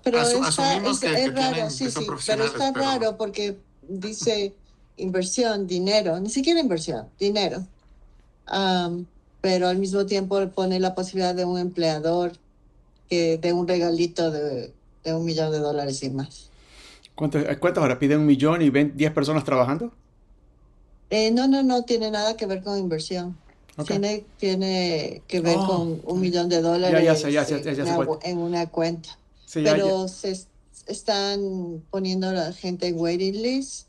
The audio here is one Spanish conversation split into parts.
Pero Asumimos que es raro, tienen, que sí, son sí, pero profesionales, está pero raro porque dice inversión, dinero, ni siquiera inversión, dinero. Am, pero al mismo tiempo pone la posibilidad de un empleador que de un regalito de $1 millón y más. ¿Cuántas horas? ¿Piden 1 millón y 10 personas trabajando? No, no, no tiene nada que ver con inversión. Ok. Tiene que ver Oh, con $1 millón ya sé, ya sé cuál. en una cuenta. Sí, Pero están poniendo a la gente en waiting list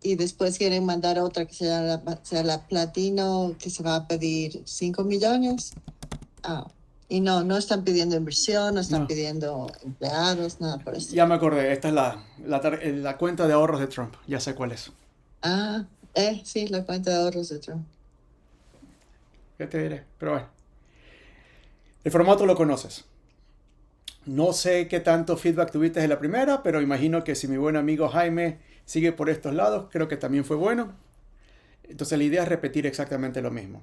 y después quieren mandar otra que sea la platino, que se va a pedir 5 millones. Ah, y no, no están pidiendo inversión, no están no. pidiendo empleados, nada por eso. Ya me acordé, esta es la cuenta de ahorros de Trump, ya sé cuál es. Sí, la cuenta de ahorros de Trump. ¿Qué te diré? Pero bueno, el formato lo conoces. No sé qué tanto feedback tuviste de la primera, pero imagino que si mi buen amigo Jaime sigue por estos lados, creo que también fue bueno. Entonces la idea es repetir exactamente lo mismo.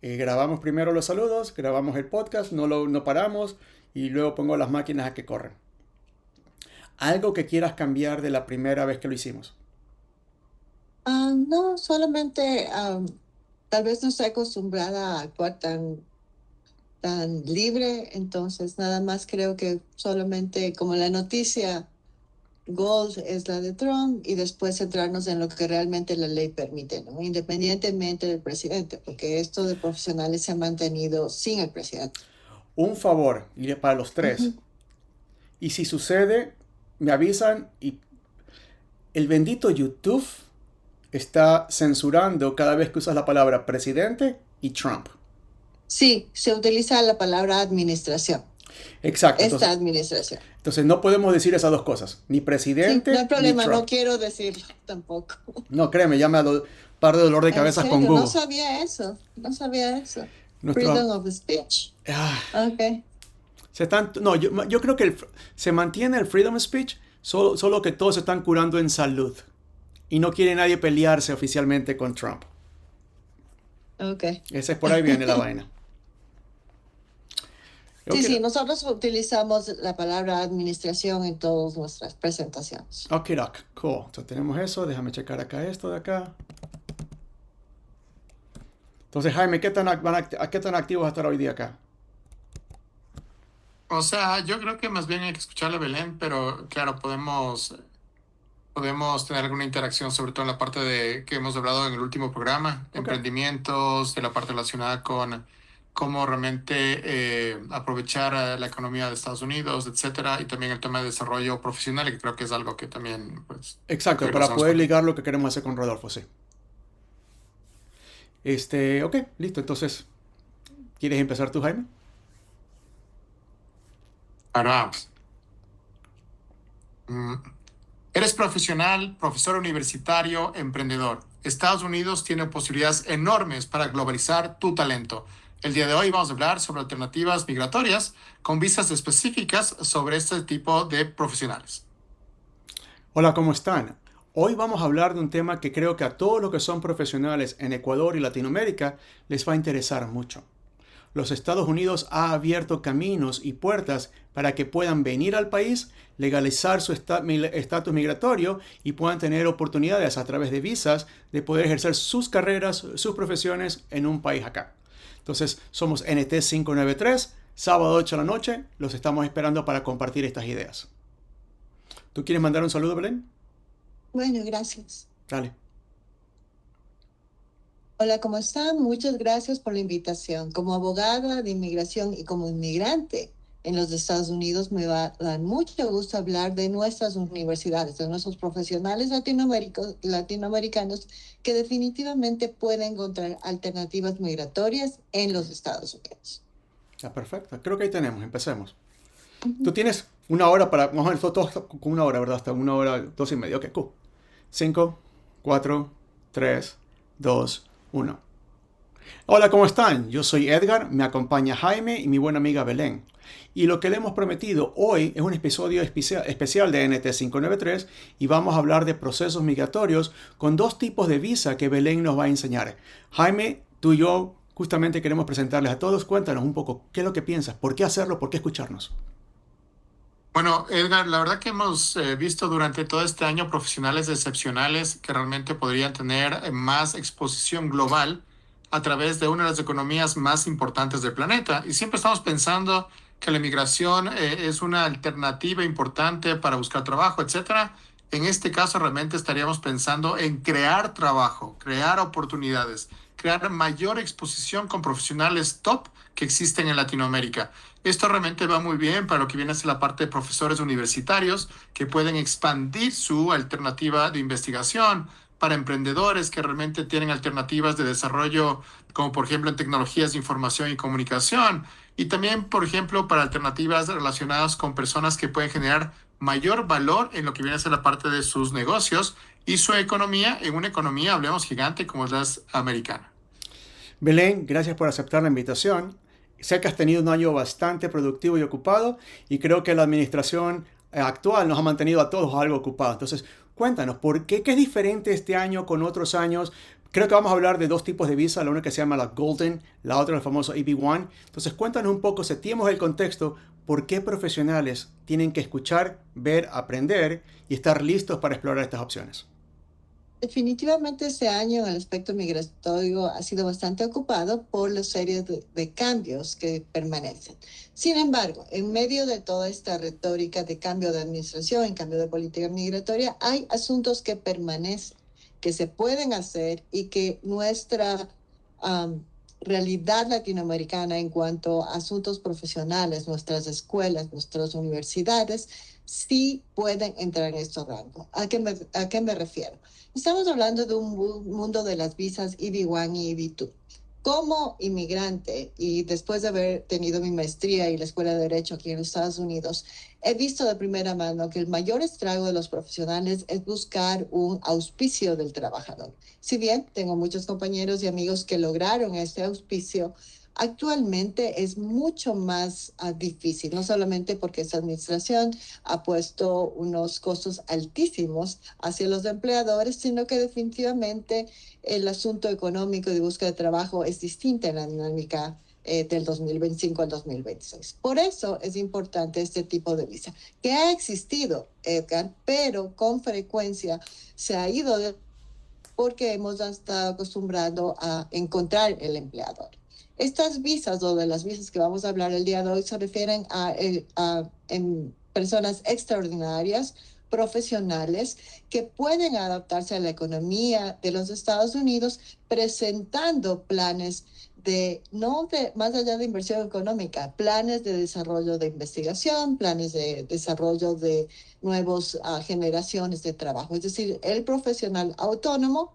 Grabamos primero los saludos, grabamos el podcast, no paramos y luego pongo las máquinas a que corren. Algo que quieras cambiar de la primera vez que lo hicimos. No, solamente tal vez no estoy acostumbrada a actuar tan libre, entonces nada más creo que solamente como la noticia Gold es la de Trump y después centrarnos en lo que realmente la ley permite, ¿no? Independientemente del presidente, porque esto de profesionales se ha mantenido sin el presidente. Un favor, y para los tres. Ujú. Y si sucede, me avisan y el bendito YouTube está censurando cada vez que usas la palabra presidente y Trump. Sí, se utiliza la palabra administración, Exacto, esta entonces, administración. entonces no podemos decir esas dos cosas, ni Sí, no hay presidente ni problema, no Trump. quiero decirlo tampoco. No, créeme, ya me ha dado par de dolor de En cabezas con serio, no Google. sabía eso, no sabía eso. Nuestro, Freedom of speech. ah, Ok. no, yo creo que se mantiene el freedom of speech, solo que todos se están curando en salud. Y no quiere nadie pelearse oficialmente con Trump. Ok. Ese es por ahí viene la vaina. Sí, Ok, sí, nosotros utilizamos la palabra administración en todas nuestras presentaciones. ok, doc, cool. Entonces tenemos eso, déjame checar acá esto de acá. Entonces, Jaime, ¿qué tan activos vas a estar hoy día acá? o sea, yo creo que más bien hay que escucharle a Belén, pero claro, podemos tener alguna interacción, sobre todo en la parte de que hemos hablado en el último programa, Ok. emprendimientos, de la parte relacionada con cómo realmente aprovechar la economía de Estados Unidos, etcétera, y también el tema de desarrollo profesional, que creo que es algo que también, pues, que Exacto, para relacionamos poder con. ligar lo que queremos hacer con Rodolfo, sí. Ok, listo. Entonces, ¿quieres empezar tú, Jaime? Ahora vamos. Mm, Eres profesional, profesor universitario, emprendedor. Estados Unidos tiene posibilidades enormes para globalizar tu talento. El día de hoy vamos a hablar sobre alternativas migratorias con visas específicas sobre este tipo de profesionales. Hola, ¿cómo están? Hoy vamos a hablar de un tema que creo que a todos los que son profesionales en Ecuador y Latinoamérica les va a interesar mucho. Los Estados Unidos ha abierto caminos y puertas para que puedan venir al país, legalizar su estatus migratorio y puedan tener oportunidades a través de visas de poder ejercer sus carreras, sus profesiones en un país acá. Entonces, somos NT 593, sábado 8 de la noche, los estamos esperando para compartir estas ideas. ¿Tú quieres mandar un saludo, Belén? Bueno, gracias. Dale. Hola, ¿cómo están? Muchas gracias por la invitación. Como abogada de inmigración y como inmigrante en los Estados Unidos, me va a dar mucho gusto hablar de nuestras universidades, de nuestros profesionales latinoamericanos que definitivamente pueden encontrar alternativas migratorias en los Estados Unidos. Está perfecto. Creo que ahí tenemos. Empecemos. Tú Ujú. tienes 1 hora para... Vamos a ver, todo con 1 hora, ¿verdad? Hasta 1 hora, 2:30. Ok, cool. 5, 4, 3, 2, 1. Hola, ¿cómo están? Yo soy Edgar, me acompaña Jaime y mi buena amiga Belén. Y lo que le hemos prometido hoy es un episodio especial de NT593 y vamos a hablar de procesos migratorios con dos tipos de visa que Belén nos va a enseñar. Jaime, tú y yo justamente queremos presentarles a todos. Cuéntanos un poco qué es lo que piensas, por qué hacerlo, por qué escucharnos. Bueno, Edgar, la verdad que hemos visto durante todo este año profesionales excepcionales que realmente podrían tener más exposición global a través de una de las economías más importantes del planeta. Y siempre estamos pensando que la inmigración es una alternativa importante para buscar trabajo, etcétera. En este caso, realmente estaríamos pensando en crear trabajo, crear oportunidades, crear mayor exposición con profesionales top que existen en Latinoamérica. Esto realmente va muy bien para lo que viene a ser la parte de profesores universitarios que pueden expandir su alternativa de investigación, para emprendedores que realmente tienen alternativas de desarrollo, como por ejemplo en tecnologías de información y comunicación, y también, por ejemplo, para alternativas relacionadas con personas que pueden generar mayor valor en lo que viene a ser la parte de sus negocios y su economía, en una economía, hablemos gigante como es la americana. Belén, gracias por aceptar la invitación. Sé que has tenido un año bastante productivo y ocupado y creo que la administración actual nos ha mantenido a todos algo ocupados. Entonces, cuéntanos, ¿qué es diferente este año con otros años? Creo que vamos a hablar de dos tipos de visa, la una que se llama la Golden, la otra el famoso EB-1. Entonces, cuéntanos un poco, seteemos el contexto, por qué profesionales tienen que escuchar, ver, aprender y estar listos para explorar estas opciones. Definitivamente este año el aspecto migratorio ha sido bastante ocupado por la serie de cambios que permanecen. Sin embargo, en medio de toda esta retórica de cambio de administración, en cambio de política migratoria, hay asuntos que permanecen, que se pueden hacer y que nuestra realidad latinoamericana en cuanto a asuntos profesionales, nuestras escuelas, nuestras universidades, sí pueden entrar en estos rangos. ¿A qué me refiero? Estamos hablando de un mundo de las visas EB-1 y EB-2. Como inmigrante y después de haber tenido mi maestría y la Escuela de Derecho aquí en los Estados Unidos, he visto de primera mano que el mayor estrago de los profesionales es buscar un auspicio del trabajador. Si bien tengo muchos compañeros y amigos que lograron este auspicio, actualmente es mucho más difícil, no solamente porque esta administración ha puesto unos costos altísimos hacia los empleadores, sino que definitivamente el asunto económico de búsqueda de trabajo es distinta en la dinámica del 2025 al 2026. Por eso es importante este tipo de visa, que ha existido, Edgar, pero con frecuencia se ha ido porque hemos estado acostumbrados a encontrar el empleador. Estas visas, o de las visas que vamos a hablar el día de hoy, se refieren a personas extraordinarias, profesionales, que pueden adaptarse a la economía de los Estados Unidos presentando planes más allá de inversión económica, planes de desarrollo de investigación, planes de desarrollo de nuevas generaciones de trabajo. Es decir, el profesional autónomo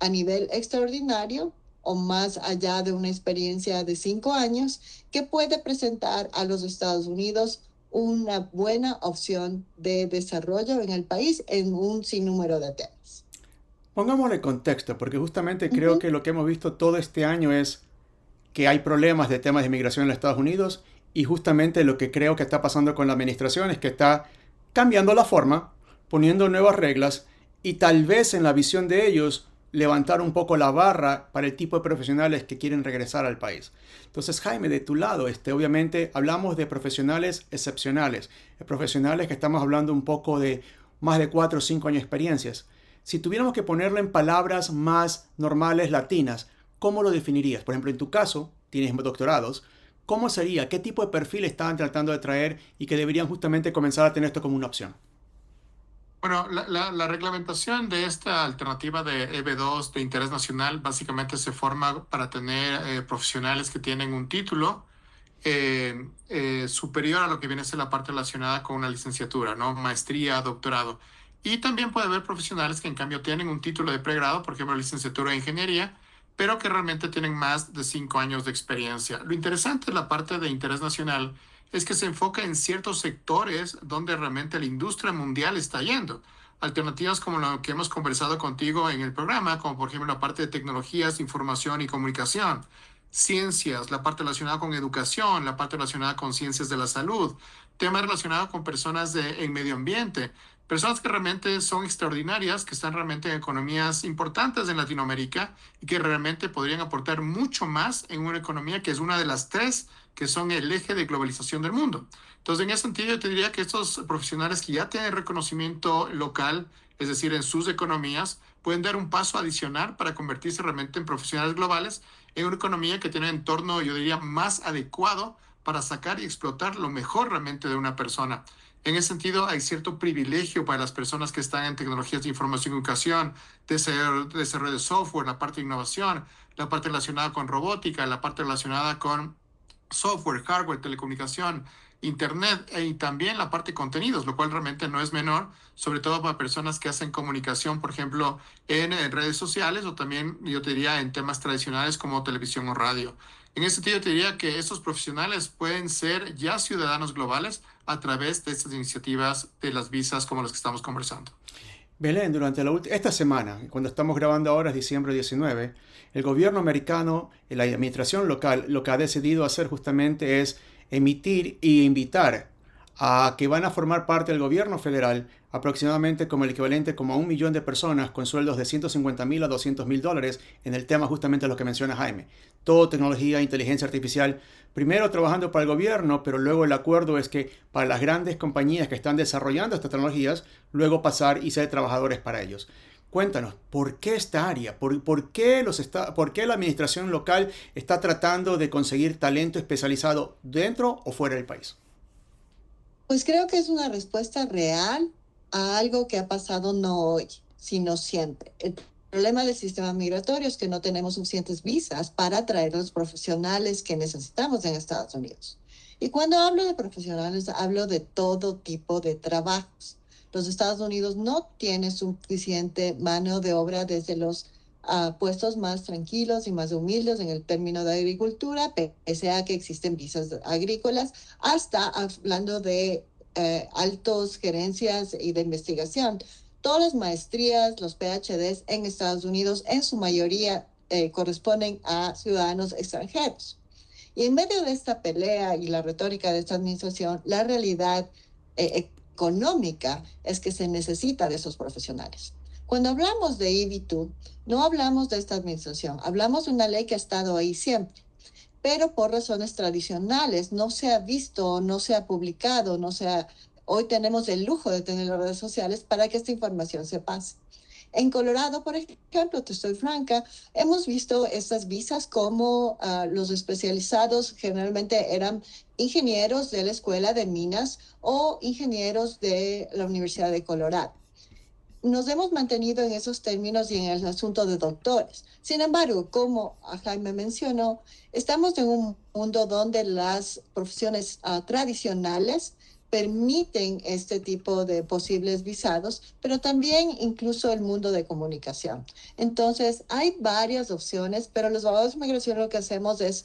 a nivel extraordinario o más allá de una experiencia de 5 años que puede presentar a los Estados Unidos una buena opción de desarrollo en el país en un sinnúmero de temas. Pongámosle contexto, porque justamente creo que lo que hemos visto todo este año es que hay problemas de temas de inmigración en los Estados Unidos y justamente lo que creo que está pasando con la administración es que está cambiando la forma, poniendo nuevas reglas y tal vez en la visión de ellos levantar un poco la barra para el tipo de profesionales que quieren regresar al país. Entonces, Jaime, de tu lado, obviamente hablamos de profesionales excepcionales, de profesionales que estamos hablando un poco de más de 4 o 5 años de experiencias. Si tuviéramos que ponerlo en palabras más normales latinas, ¿cómo lo definirías? Por ejemplo, en tu caso, tienes doctorados, ¿cómo sería? ¿Qué tipo de perfil estaban tratando de traer y que deberían justamente comenzar a tener esto como una opción? Bueno, la reglamentación de esta alternativa de EB2 de interés nacional básicamente se forma para tener profesionales que tienen un título superior a lo que viene a ser la parte relacionada con una licenciatura, ¿no? Maestría, doctorado. Y también puede haber profesionales que en cambio tienen un título de pregrado, por ejemplo, licenciatura de ingeniería, pero que realmente tienen más de 5 años de experiencia. Lo interesante de la parte de interés nacional es que se enfoca en ciertos sectores donde realmente la industria mundial está yendo. Alternativas como lo que hemos conversado contigo en el programa, como por ejemplo la parte de tecnologías, información y comunicación, ciencias, la parte relacionada con educación, la parte relacionada con ciencias de la salud, temas relacionados con personas en medio ambiente, Personas que realmente son extraordinarias, que están realmente en economías importantes en Latinoamérica y que realmente podrían aportar mucho más en una economía que es una de las tres que son el eje de globalización del mundo. Entonces, en ese sentido, yo te diría que estos profesionales que ya tienen reconocimiento local, es decir, en sus economías, pueden dar un paso adicional para convertirse realmente en profesionales globales en una economía que tiene un entorno, yo diría, más adecuado para sacar y explotar lo mejor realmente de una persona. En ese sentido, hay cierto privilegio para las personas que están en tecnologías de información y educación, desarrollo de software, la parte de innovación, la parte relacionada con robótica, la parte relacionada con software, hardware, telecomunicación, internet y también la parte de contenidos, lo cual realmente no es menor, sobre todo para personas que hacen comunicación, por ejemplo, en redes sociales o también, yo te diría, en temas tradicionales como televisión o radio. En ese sentido, te diría que estos profesionales pueden ser ya ciudadanos globales a través de estas iniciativas de las visas como las que estamos conversando. Belén, durante esta semana, cuando estamos grabando ahora es diciembre 19, el gobierno americano, la administración local, lo que ha decidido hacer justamente es emitir e invitar a que van a formar parte del gobierno federal aproximadamente como el equivalente como a 1 millón de personas con sueldos de 150.000 a 200.000 dólares en el tema justamente lo que menciona Jaime. Todo tecnología, inteligencia artificial, primero trabajando para el gobierno, pero luego el acuerdo es que para las grandes compañías que están desarrollando estas tecnologías, luego pasar y ser trabajadores para ellos. Cuéntanos, ¿por qué esta área? ¿Por qué la administración local está tratando de conseguir talento especializado dentro o fuera del país? Pues creo que es una respuesta real a algo que ha pasado no hoy, sino siempre. El problema del sistema migratorio es que no tenemos suficientes visas para atraer a los profesionales que necesitamos en Estados Unidos. Y cuando hablo de profesionales, hablo de todo tipo de trabajos. Los Estados Unidos no tienen suficiente mano de obra desde los puestos más tranquilos y más humildes en el término de agricultura, pese a que existen visas agrícolas, hasta hablando de altos gerencias y de investigación. Todas las maestrías, los PhDs en Estados Unidos, en su mayoría corresponden a ciudadanos extranjeros. Y en medio de esta pelea y la retórica de esta administración, la realidad económica es que se necesita de esos profesionales. Cuando hablamos de EB2, no hablamos de esta administración, hablamos de una ley que ha estado ahí siempre, pero por razones tradicionales no se ha visto, no se ha publicado, hoy tenemos el lujo de tener las redes sociales para que esta información se pase. En Colorado, por ejemplo, te estoy franca, hemos visto estas visas como los especializados generalmente eran ingenieros de la Escuela de Minas o ingenieros de la Universidad de Colorado. Nos hemos mantenido en esos términos y en el asunto de doctores. Sin embargo, como Jaime mencionó, estamos en un mundo donde las profesiones tradicionales permiten este tipo de posibles visados, pero también incluso el mundo de comunicación. Entonces, hay varias opciones, pero los abogados de migración lo que hacemos es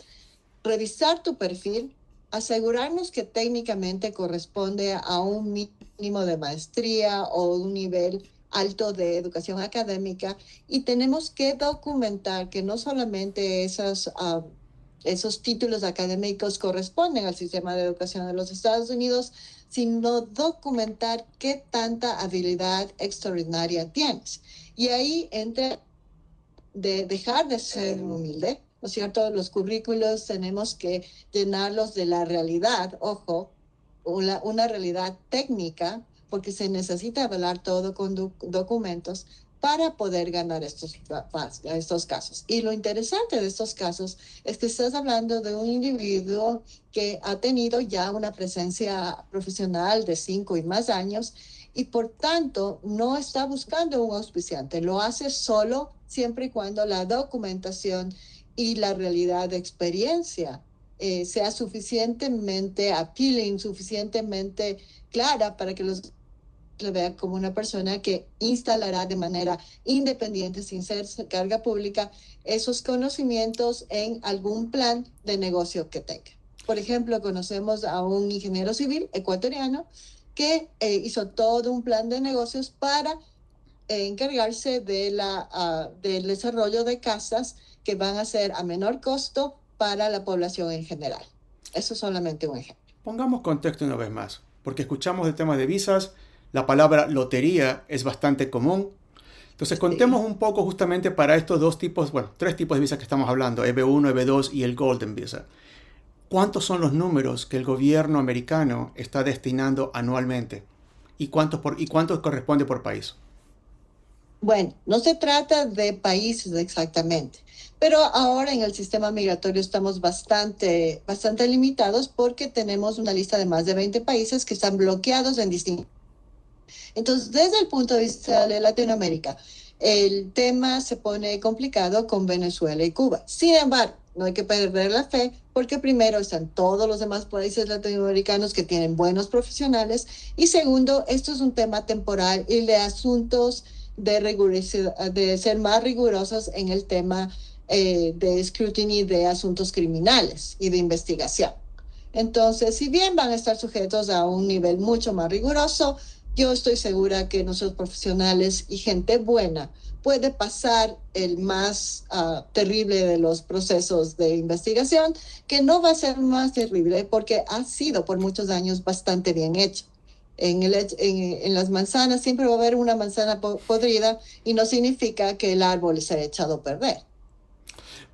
revisar tu perfil, asegurarnos que técnicamente corresponde a un mínimo de maestría o un nivel alto de educación académica, y tenemos que documentar que no solamente esos títulos académicos corresponden al sistema de educación de los Estados Unidos, sino documentar qué tanta habilidad extraordinaria tienes. Y ahí entra de dejar de ser humilde, ¿no es cierto? Los currículos tenemos que llenarlos de la realidad, ojo, una realidad técnica, porque se necesita avalar todo con documentos para poder ganar estos casos. Y lo interesante de estos casos es que estás hablando de un individuo que ha tenido ya una presencia profesional de 5 y más años y por tanto no está buscando un auspiciante, lo hace solo siempre y cuando la documentación y la realidad de experiencia sea suficientemente appealing, suficientemente clara para que los le vea como una persona que instalará de manera independiente, sin ser carga pública, esos conocimientos en algún plan de negocio que tenga. Por ejemplo, conocemos a un ingeniero civil ecuatoriano que hizo todo un plan de negocios para encargarse del desarrollo de casas que van a ser a menor costo para la población en general. Eso es solamente un ejemplo. Pongamos contexto una vez más, porque escuchamos el tema de visas, La palabra lotería es bastante común. Entonces, contemos un poco justamente para estos tres tipos de visas que estamos hablando, EB1, EB2 y el Golden Visa. ¿Cuántos son los números que el gobierno americano está destinando anualmente? ¿Y cuántos corresponde por país? Bueno, no se trata de países exactamente, pero ahora en el sistema migratorio estamos bastante limitados porque tenemos una lista de más de 20 países que están bloqueados en distintos. Entonces, desde el punto de vista de Latinoamérica, el tema se pone complicado con Venezuela y Cuba. Sin embargo, no hay que perder la fe porque primero están todos los demás países latinoamericanos que tienen buenos profesionales y segundo, esto es un tema temporal y de asuntos de ser más rigurosos en el tema de escrutinio de asuntos criminales y de investigación. Entonces, si bien van a estar sujetos a un nivel mucho más riguroso, yo estoy segura que nuestros profesionales y gente buena puede pasar el más terrible de los procesos de investigación, que no va a ser más terrible porque ha sido por muchos años bastante bien hecho. En las manzanas siempre va a haber una manzana podrida y no significa que el árbol se haya echado a perder.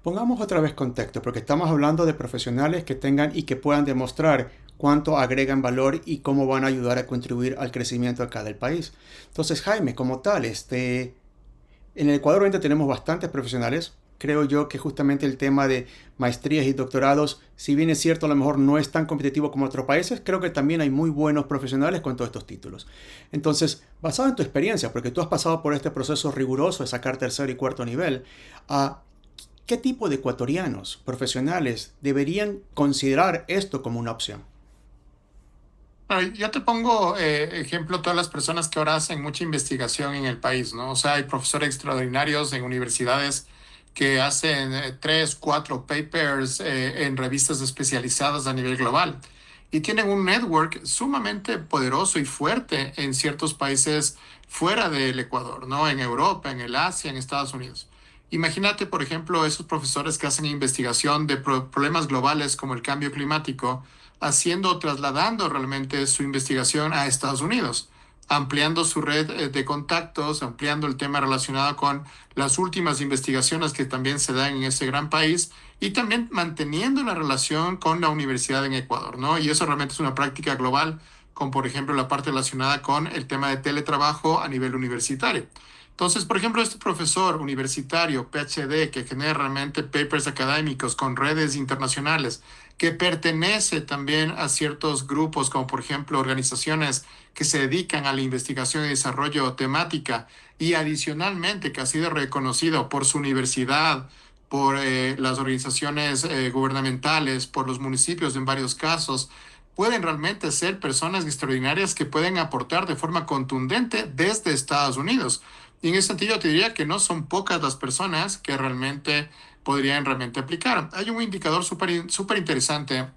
Pongamos otra vez contexto, porque estamos hablando de profesionales que tengan y que puedan demostrar cuánto agregan valor y cómo van a ayudar a contribuir al crecimiento acá del país. Entonces, Jaime, como tal, en el Ecuador obviamente tenemos bastantes profesionales. Creo yo que justamente el tema de maestrías y doctorados, si bien es cierto, a lo mejor no es tan competitivo como otros países, creo que también hay muy buenos profesionales con todos estos títulos. Entonces, basado en tu experiencia, porque tú has pasado por este proceso riguroso de sacar tercer y cuarto nivel, ¿qué tipo de ecuatorianos profesionales deberían considerar esto como una opción? Yo te pongo ejemplo todas las personas que ahora hacen mucha investigación en el país, ¿no? O sea, hay profesores extraordinarios en universidades que hacen 3, 4 papers en revistas especializadas a nivel global y tienen un network sumamente poderoso y fuerte en ciertos países fuera del Ecuador, ¿no? En Europa, en el Asia, en Estados Unidos. Imagínate, por ejemplo, esos profesores que hacen investigación de problemas globales como el cambio climático trasladando realmente su investigación a Estados Unidos, ampliando su red de contactos, ampliando el tema relacionado con las últimas investigaciones que también se dan en ese gran país y también manteniendo una relación con la universidad en Ecuador, ¿no? Y eso realmente es una práctica global, con por ejemplo la parte relacionada con el tema de teletrabajo a nivel universitario. Entonces, por ejemplo, este profesor universitario, PhD, que genera realmente papers académicos con redes internacionales, que pertenece también a ciertos grupos, como por ejemplo organizaciones que se dedican a la investigación y desarrollo temática, y adicionalmente que ha sido reconocido por su universidad, por las organizaciones gubernamentales, por los municipios en varios casos, pueden realmente ser personas extraordinarias que pueden aportar de forma contundente desde Estados Unidos. Y en ese sentido te diría que no son pocas las personas que podrían realmente aplicar. Hay un indicador súper interesante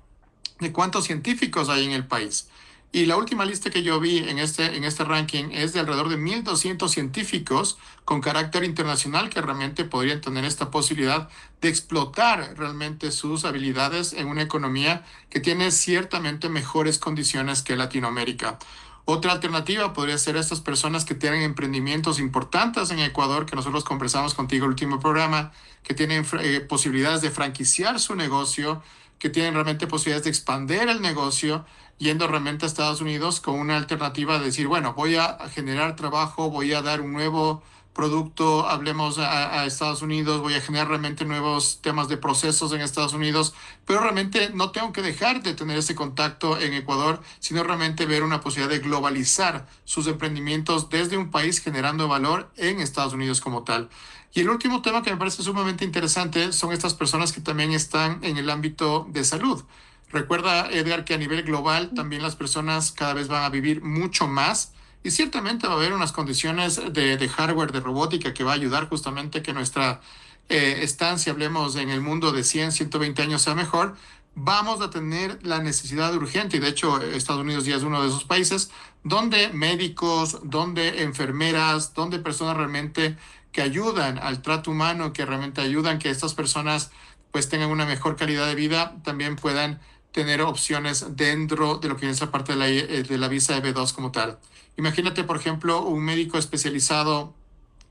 de cuántos científicos hay en el país. Y la última lista que yo vi en este ranking es de alrededor de 1,200 científicos con carácter internacional que realmente podrían tener esta posibilidad de explotar realmente sus habilidades en una economía que tiene ciertamente mejores condiciones que Latinoamérica. Otra alternativa podría ser estas personas que tienen emprendimientos importantes en Ecuador, que nosotros conversamos contigo en el último programa, que tienen posibilidades de franquiciar su negocio, que tienen realmente posibilidades de expandir el negocio, yendo realmente a Estados Unidos con una alternativa de decir, bueno, voy a generar trabajo, voy a dar un nuevo producto, hablemos a Estados Unidos, voy a generar realmente nuevos temas de procesos en Estados Unidos, pero realmente no tengo que dejar de tener ese contacto en Ecuador, sino realmente ver una posibilidad de globalizar sus emprendimientos desde un país generando valor en Estados Unidos como tal. Y el último tema que me parece sumamente interesante son estas personas que también están en el ámbito de salud. Recuerda, Edgar, que a nivel global también las personas cada vez van a vivir mucho más y ciertamente va a haber unas condiciones de hardware, de robótica que va a ayudar justamente que nuestra estancia, hablemos en el mundo de 100, 120 años sea mejor. Vamos a tener la necesidad urgente, y de hecho Estados Unidos ya es uno de esos países, donde médicos, donde enfermeras, donde personas realmente que ayudan al trato humano, que realmente ayudan que estas personas pues tengan una mejor calidad de vida, también puedan tener opciones dentro de lo que es la parte de la visa EB2 como tal. Imagínate, por ejemplo, un médico especializado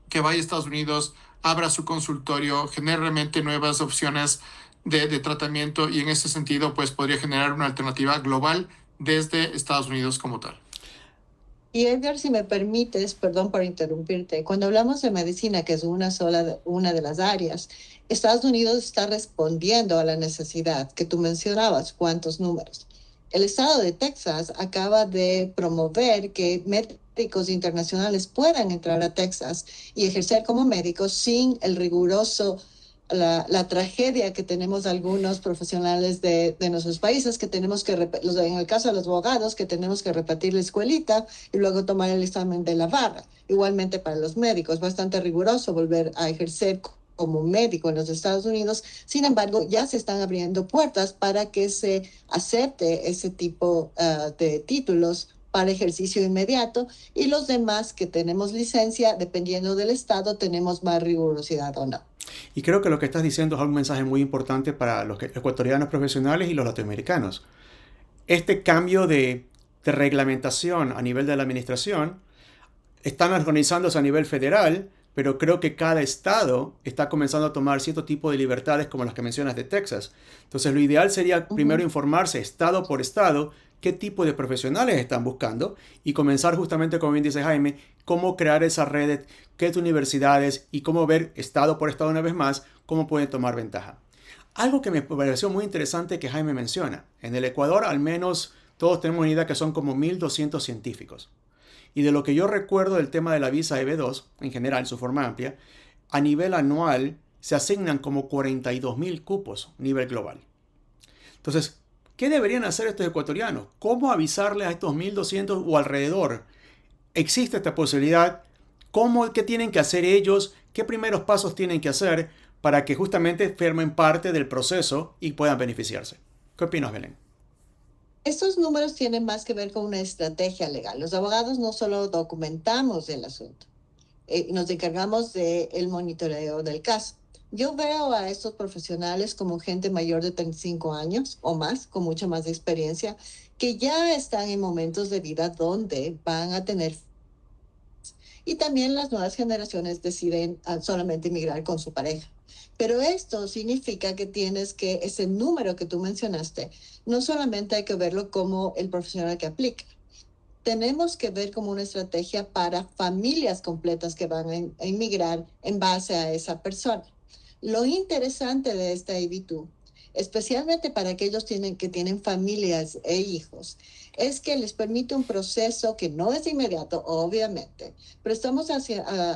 que vaya a Estados Unidos, abra su consultorio, genere realmente nuevas opciones de tratamiento y en ese sentido pues podría generar una alternativa global desde Estados Unidos como tal. Y Edgar, si me permites, perdón por interrumpirte, cuando hablamos de medicina, que es una de las áreas, Estados Unidos está respondiendo a la necesidad que tú mencionabas, cuántos números. El estado de Texas acaba de promover que médicos internacionales puedan entrar a Texas y ejercer como médicos sin el riguroso la tragedia que tenemos algunos profesionales de nuestros países, que tenemos que, en el caso de los abogados, que tenemos que repetir la escuelita y luego tomar el examen de la barra. Igualmente para los médicos, bastante riguroso volver a ejercer como médico en los Estados Unidos. Sin embargo, ya se están abriendo puertas para que se acepte ese tipo de títulos para ejercicio inmediato, y los demás que tenemos licencia, dependiendo del estado, tenemos más rigurosidad o no. Y creo que lo que estás diciendo es un mensaje muy importante para los ecuatorianos profesionales y los latinoamericanos. Este cambio de reglamentación a nivel de la administración están organizándose a nivel federal, pero creo que cada estado está comenzando a tomar cierto tipo de libertades como las que mencionas de Texas. Entonces lo ideal sería primero informarse estado por estado qué tipo de profesionales están buscando y comenzar justamente, como bien dice Jaime, cómo crear esa red, qué universidades y cómo ver estado por estado una vez más cómo pueden tomar ventaja. Algo que me pareció muy interesante que Jaime menciona. En el Ecuador al menos todos tenemos una idea que son como 1.200 científicos. Y de lo que yo recuerdo del tema de la visa EB2, en general, en su forma amplia, a nivel anual se asignan como 42.000 cupos a nivel global. Entonces, ¿qué deberían hacer estos ecuatorianos? ¿Cómo avisarles a estos 1.200 o alrededor? ¿Existe esta posibilidad? ¿Qué tienen que hacer ellos? ¿Qué primeros pasos tienen que hacer para que justamente formen parte del proceso y puedan beneficiarse? ¿Qué opinas, Belén? Estos números tienen más que ver con una estrategia legal. Los abogados no solo documentamos el asunto, nos encargamos del monitoreo del caso. Yo veo a estos profesionales como gente mayor de 35 años o más, con mucha más experiencia, que ya están en momentos de vida donde van a tener. Y también las nuevas generaciones deciden solamente emigrar con su pareja. Pero esto significa que ese número que tú mencionaste, no solamente hay que verlo como el profesional que aplica, tenemos que ver como una estrategia para familias completas que van a inmigrar en base a esa persona. Lo interesante de esta EB2, especialmente para aquellos que tienen familias e hijos, es que les permite un proceso que no es inmediato, obviamente, pero estamos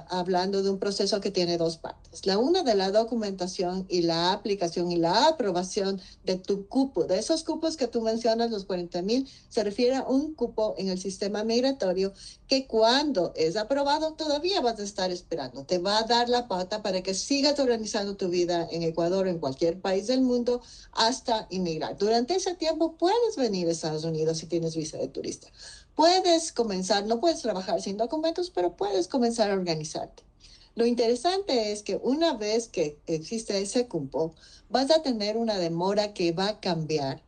hablando de un proceso que tiene dos partes. La una de la documentación y la aplicación y la aprobación de tu cupo. De esos cupos que tú mencionas, los 40,000, se refiere a un cupo en el sistema migratorio que cuando es aprobado todavía vas a estar esperando. Te va a dar la pauta para que sigas organizando tu vida en Ecuador o en cualquier país del mundo hasta inmigrar. Durante ese tiempo puedes venir a Estados Unidos si tienes visa de turista. Puedes comenzar, no puedes trabajar sin documentos, pero puedes comenzar a organizarte. Lo interesante es que una vez que existe ese cupo, vas a tener una demora que va a cambiar.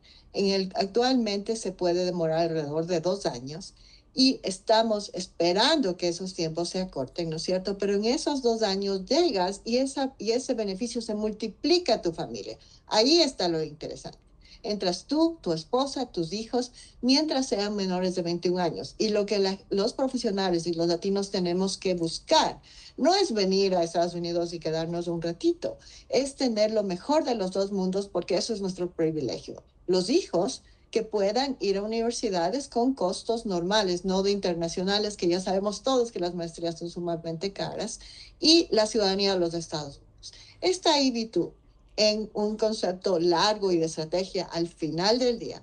Actualmente se puede demorar alrededor de 2 años y estamos esperando que esos tiempos se acorten, ¿no es cierto? Pero en esos 2 años llegas y ese beneficio se multiplica a tu familia. Ahí está lo interesante. Entras tú, tu esposa, tus hijos, mientras sean menores de 21 años. Y lo que los profesionales y los latinos tenemos que buscar no es venir a Estados Unidos y quedarnos un ratito, es tener lo mejor de los dos mundos, porque eso es nuestro privilegio. Los hijos que puedan ir a universidades con costos normales, no de internacionales, que ya sabemos todos que las maestrías son sumamente caras, y la ciudadanía de los Estados Unidos. Esta EB2, en un concepto largo y de estrategia al final del día,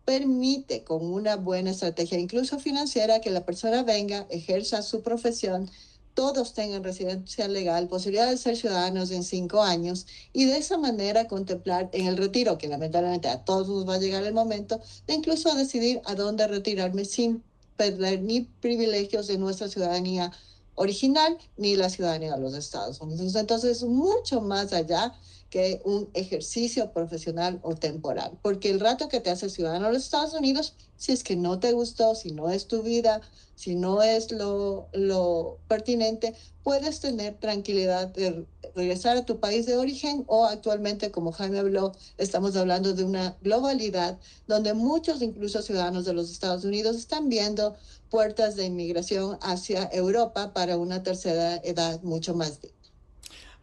permite con una buena estrategia, incluso financiera, que la persona venga, ejerza su profesión, todos tengan residencia legal, posibilidad de ser ciudadanos en 5 años, y de esa manera contemplar en el retiro, que lamentablemente a todos nos va a llegar el momento, de incluso decidir a dónde retirarme sin perder ni privilegios de nuestra ciudadanía original ni la ciudadanía de los Estados Unidos. Entonces, mucho más allá que un ejercicio profesional o temporal. Porque el rato que te haces ciudadano de los Estados Unidos, si es que no te gustó, si no es tu vida, si no es lo pertinente, puedes tener tranquilidad de regresar a tu país de origen o actualmente, como Jaime habló, estamos hablando de una globalidad donde muchos, incluso ciudadanos de los Estados Unidos, están viendo puertas de inmigración hacia Europa para una tercera edad mucho más digna.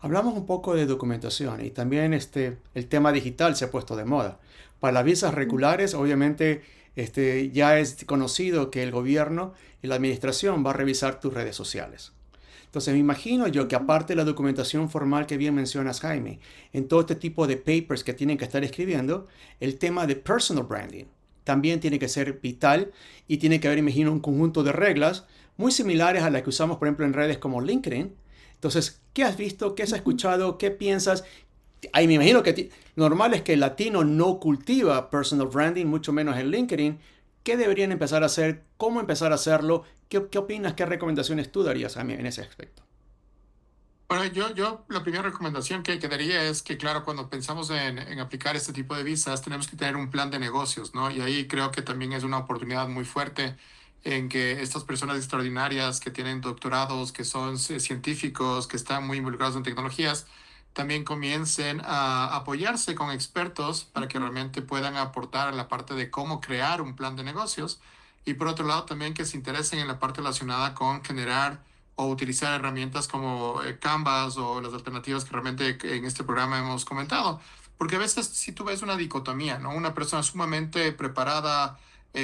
Hablamos un poco de documentación y también el tema digital se ha puesto de moda. Para las visas regulares, obviamente, ya es conocido que el gobierno y la administración va a revisar tus redes sociales. Entonces me imagino yo que aparte de la documentación formal que bien mencionas, Jaime, en todo este tipo de papers que tienen que estar escribiendo, el tema de personal branding también tiene que ser vital y tiene que haber, imagino, un conjunto de reglas muy similares a las que usamos, por ejemplo, en redes como LinkedIn. Entonces, ¿qué has visto? ¿Qué has escuchado? ¿Qué piensas? Ahí me imagino que normal es que el latino no cultiva personal branding, mucho menos en LinkedIn. ¿Qué deberían empezar a hacer? ¿Cómo empezar a hacerlo? ¿Qué opinas? ¿Qué recomendaciones tú darías a mí en ese aspecto? Bueno, yo la primera recomendación que daría es que, claro, cuando pensamos en aplicar este tipo de visas, tenemos que tener un plan de negocios, ¿no? Y ahí creo que también es una oportunidad muy fuerte en que estas personas extraordinarias que tienen doctorados, que son científicos, que están muy involucrados en tecnologías, también comiencen a apoyarse con expertos para que realmente puedan aportar a la parte de cómo crear un plan de negocios. Y por otro lado, también que se interesen en la parte relacionada con generar o utilizar herramientas como Canvas o las alternativas que realmente en este programa hemos comentado. Porque a veces si tú ves una dicotomía, ¿no? Una persona sumamente preparada,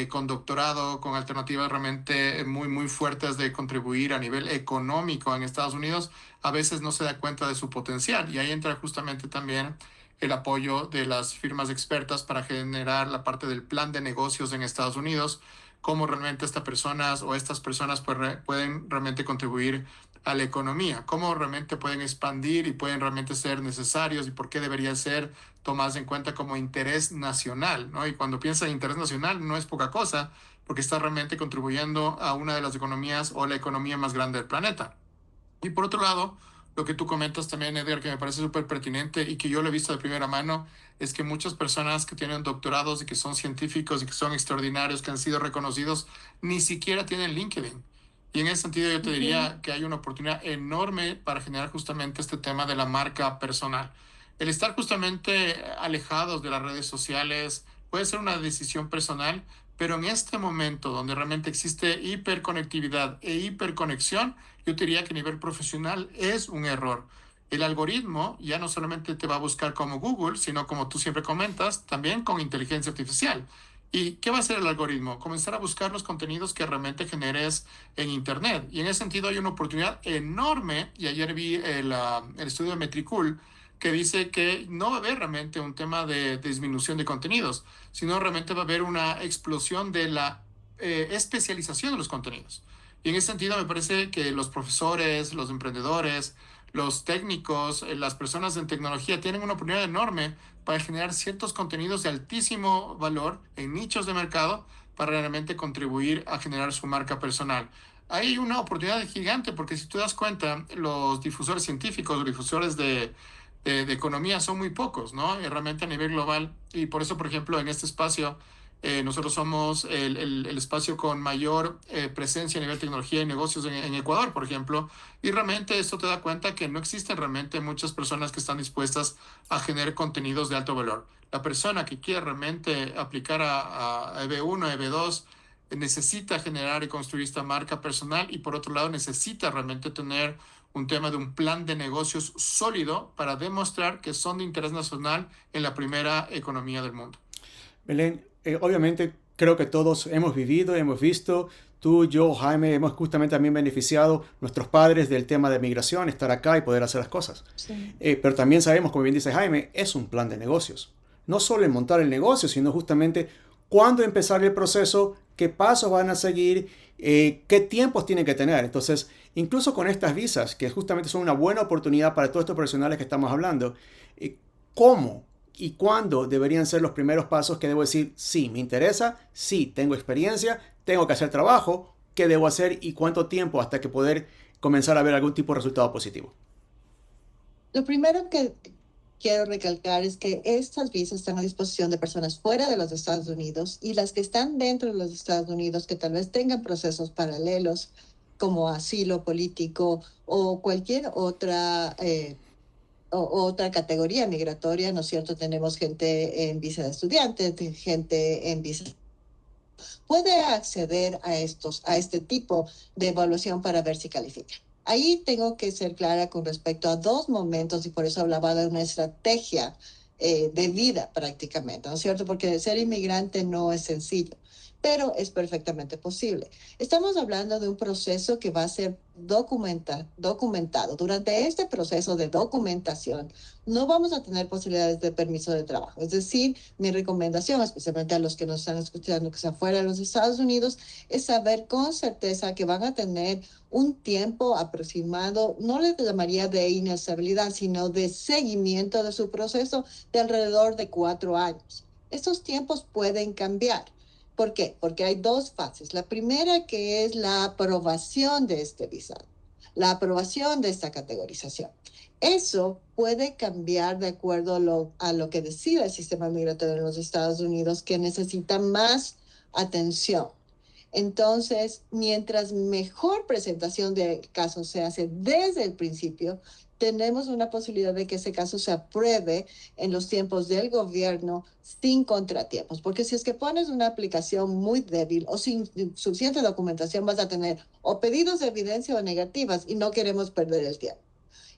con doctorado, con alternativas realmente muy, muy fuertes de contribuir a nivel económico en Estados Unidos, a veces no se da cuenta de su potencial. Y ahí entra justamente también el apoyo de las firmas expertas para generar la parte del plan de negocios en Estados Unidos, cómo realmente estas personas o estas personas pueden realmente contribuir a la economía, cómo realmente pueden expandir y pueden realmente ser necesarios y por qué debería ser tomadas en cuenta como interés nacional, ¿no? Y cuando piensa en interés nacional no es poca cosa, porque está realmente contribuyendo a una de las economías o la economía más grande del planeta. Y por otro lado, lo que tú comentas también, Edgar, que me parece súper pertinente y que yo lo he visto de primera mano, es que muchas personas que tienen doctorados y que son científicos y que son extraordinarios, que han sido reconocidos, ni siquiera tienen LinkedIn. Y en ese sentido yo te diría que hay una oportunidad enorme para generar justamente este tema de la marca personal. El estar justamente alejados de las redes sociales puede ser una decisión personal, pero en este momento donde realmente existe hiperconectividad e hiperconexión, yo te diría que a nivel profesional es un error. El algoritmo ya no solamente te va a buscar como Google, sino como tú siempre comentas, también con inteligencia artificial. ¿Y qué va a hacer el algoritmo? Comenzar a buscar los contenidos que realmente generes en Internet. Y en ese sentido hay una oportunidad enorme, y ayer vi el estudio de Metricool, que dice que no va a haber realmente un tema de disminución de contenidos, sino realmente va a haber una explosión de la especialización de los contenidos. Y en ese sentido me parece que los profesores, los emprendedores, los técnicos, las personas en tecnología tienen una oportunidad enorme para generar ciertos contenidos de altísimo valor en nichos de mercado para realmente contribuir a generar su marca personal. Hay una oportunidad gigante porque si tú das cuenta, los difusores científicos, los difusores de economía son muy pocos, ¿no? Realmente a nivel global. Y por eso, por ejemplo, en este espacio, nosotros somos el espacio con mayor presencia a nivel tecnología y negocios en Ecuador, por ejemplo. Y realmente esto te da cuenta que no existen realmente muchas personas que están dispuestas a generar contenidos de alto valor. La persona que quiere realmente aplicar a EB1, a EB2, necesita generar y construir esta marca personal y por otro lado necesita realmente tener un tema de un plan de negocios sólido para demostrar que son de interés nacional en la primera economía del mundo. Belén, obviamente creo que todos hemos vivido, hemos visto, tú, yo, Jaime, hemos justamente también beneficiado nuestros padres del tema de migración, estar acá y poder hacer las cosas. Sí. Pero también sabemos, como bien dice Jaime, es un plan de negocios. No solo en montar el negocio, sino justamente cuándo empezar el proceso, qué pasos van a seguir, qué tiempos tienen que tener. Entonces, incluso con estas visas, que justamente son una buena oportunidad para todos estos profesionales que estamos hablando, ¿cómo y cuándo deberían ser los primeros pasos que debo decir, sí, me interesa, sí, tengo experiencia, tengo que hacer trabajo, qué debo hacer y cuánto tiempo hasta que poder comenzar a ver algún tipo de resultado positivo? Lo primero que quiero recalcar es que estas visas están a disposición de personas fuera de los Estados Unidos, y las que están dentro de los Estados Unidos, que tal vez tengan procesos paralelos como asilo político o cualquier otra categoría migratoria, ¿no es cierto? Tenemos gente en visa de estudiante, gente en visa, puede acceder a este tipo de evaluación para ver si califica. Ahí tengo que ser clara con respecto a dos momentos, y por eso hablaba de una estrategia de vida prácticamente, ¿no es cierto? Porque ser inmigrante no es sencillo, pero es perfectamente posible. Estamos hablando de un proceso que va a ser documentado. Durante este proceso de documentación no vamos a tener posibilidades de permiso de trabajo. Es decir, mi recomendación, especialmente a los que nos están escuchando que están fuera de los Estados Unidos, es saber con certeza que van a tener un tiempo aproximado, no le llamaría de inestabilidad, sino de seguimiento de su proceso, de alrededor de 4 años. Estos tiempos pueden cambiar. ¿Por qué? Porque hay dos fases. La primera, que es la aprobación de este visado, la aprobación de esta categorización. Eso puede cambiar de acuerdo a lo que decida el sistema migratorio de los Estados Unidos, que necesita más atención. Entonces, mientras mejor presentación del caso se hace desde el principio, tenemos una posibilidad de que ese caso se apruebe en los tiempos del gobierno sin contratiempos. Porque si es que pones una aplicación muy débil o sin suficiente documentación, vas a tener o pedidos de evidencia o negativas, y no queremos perder el tiempo.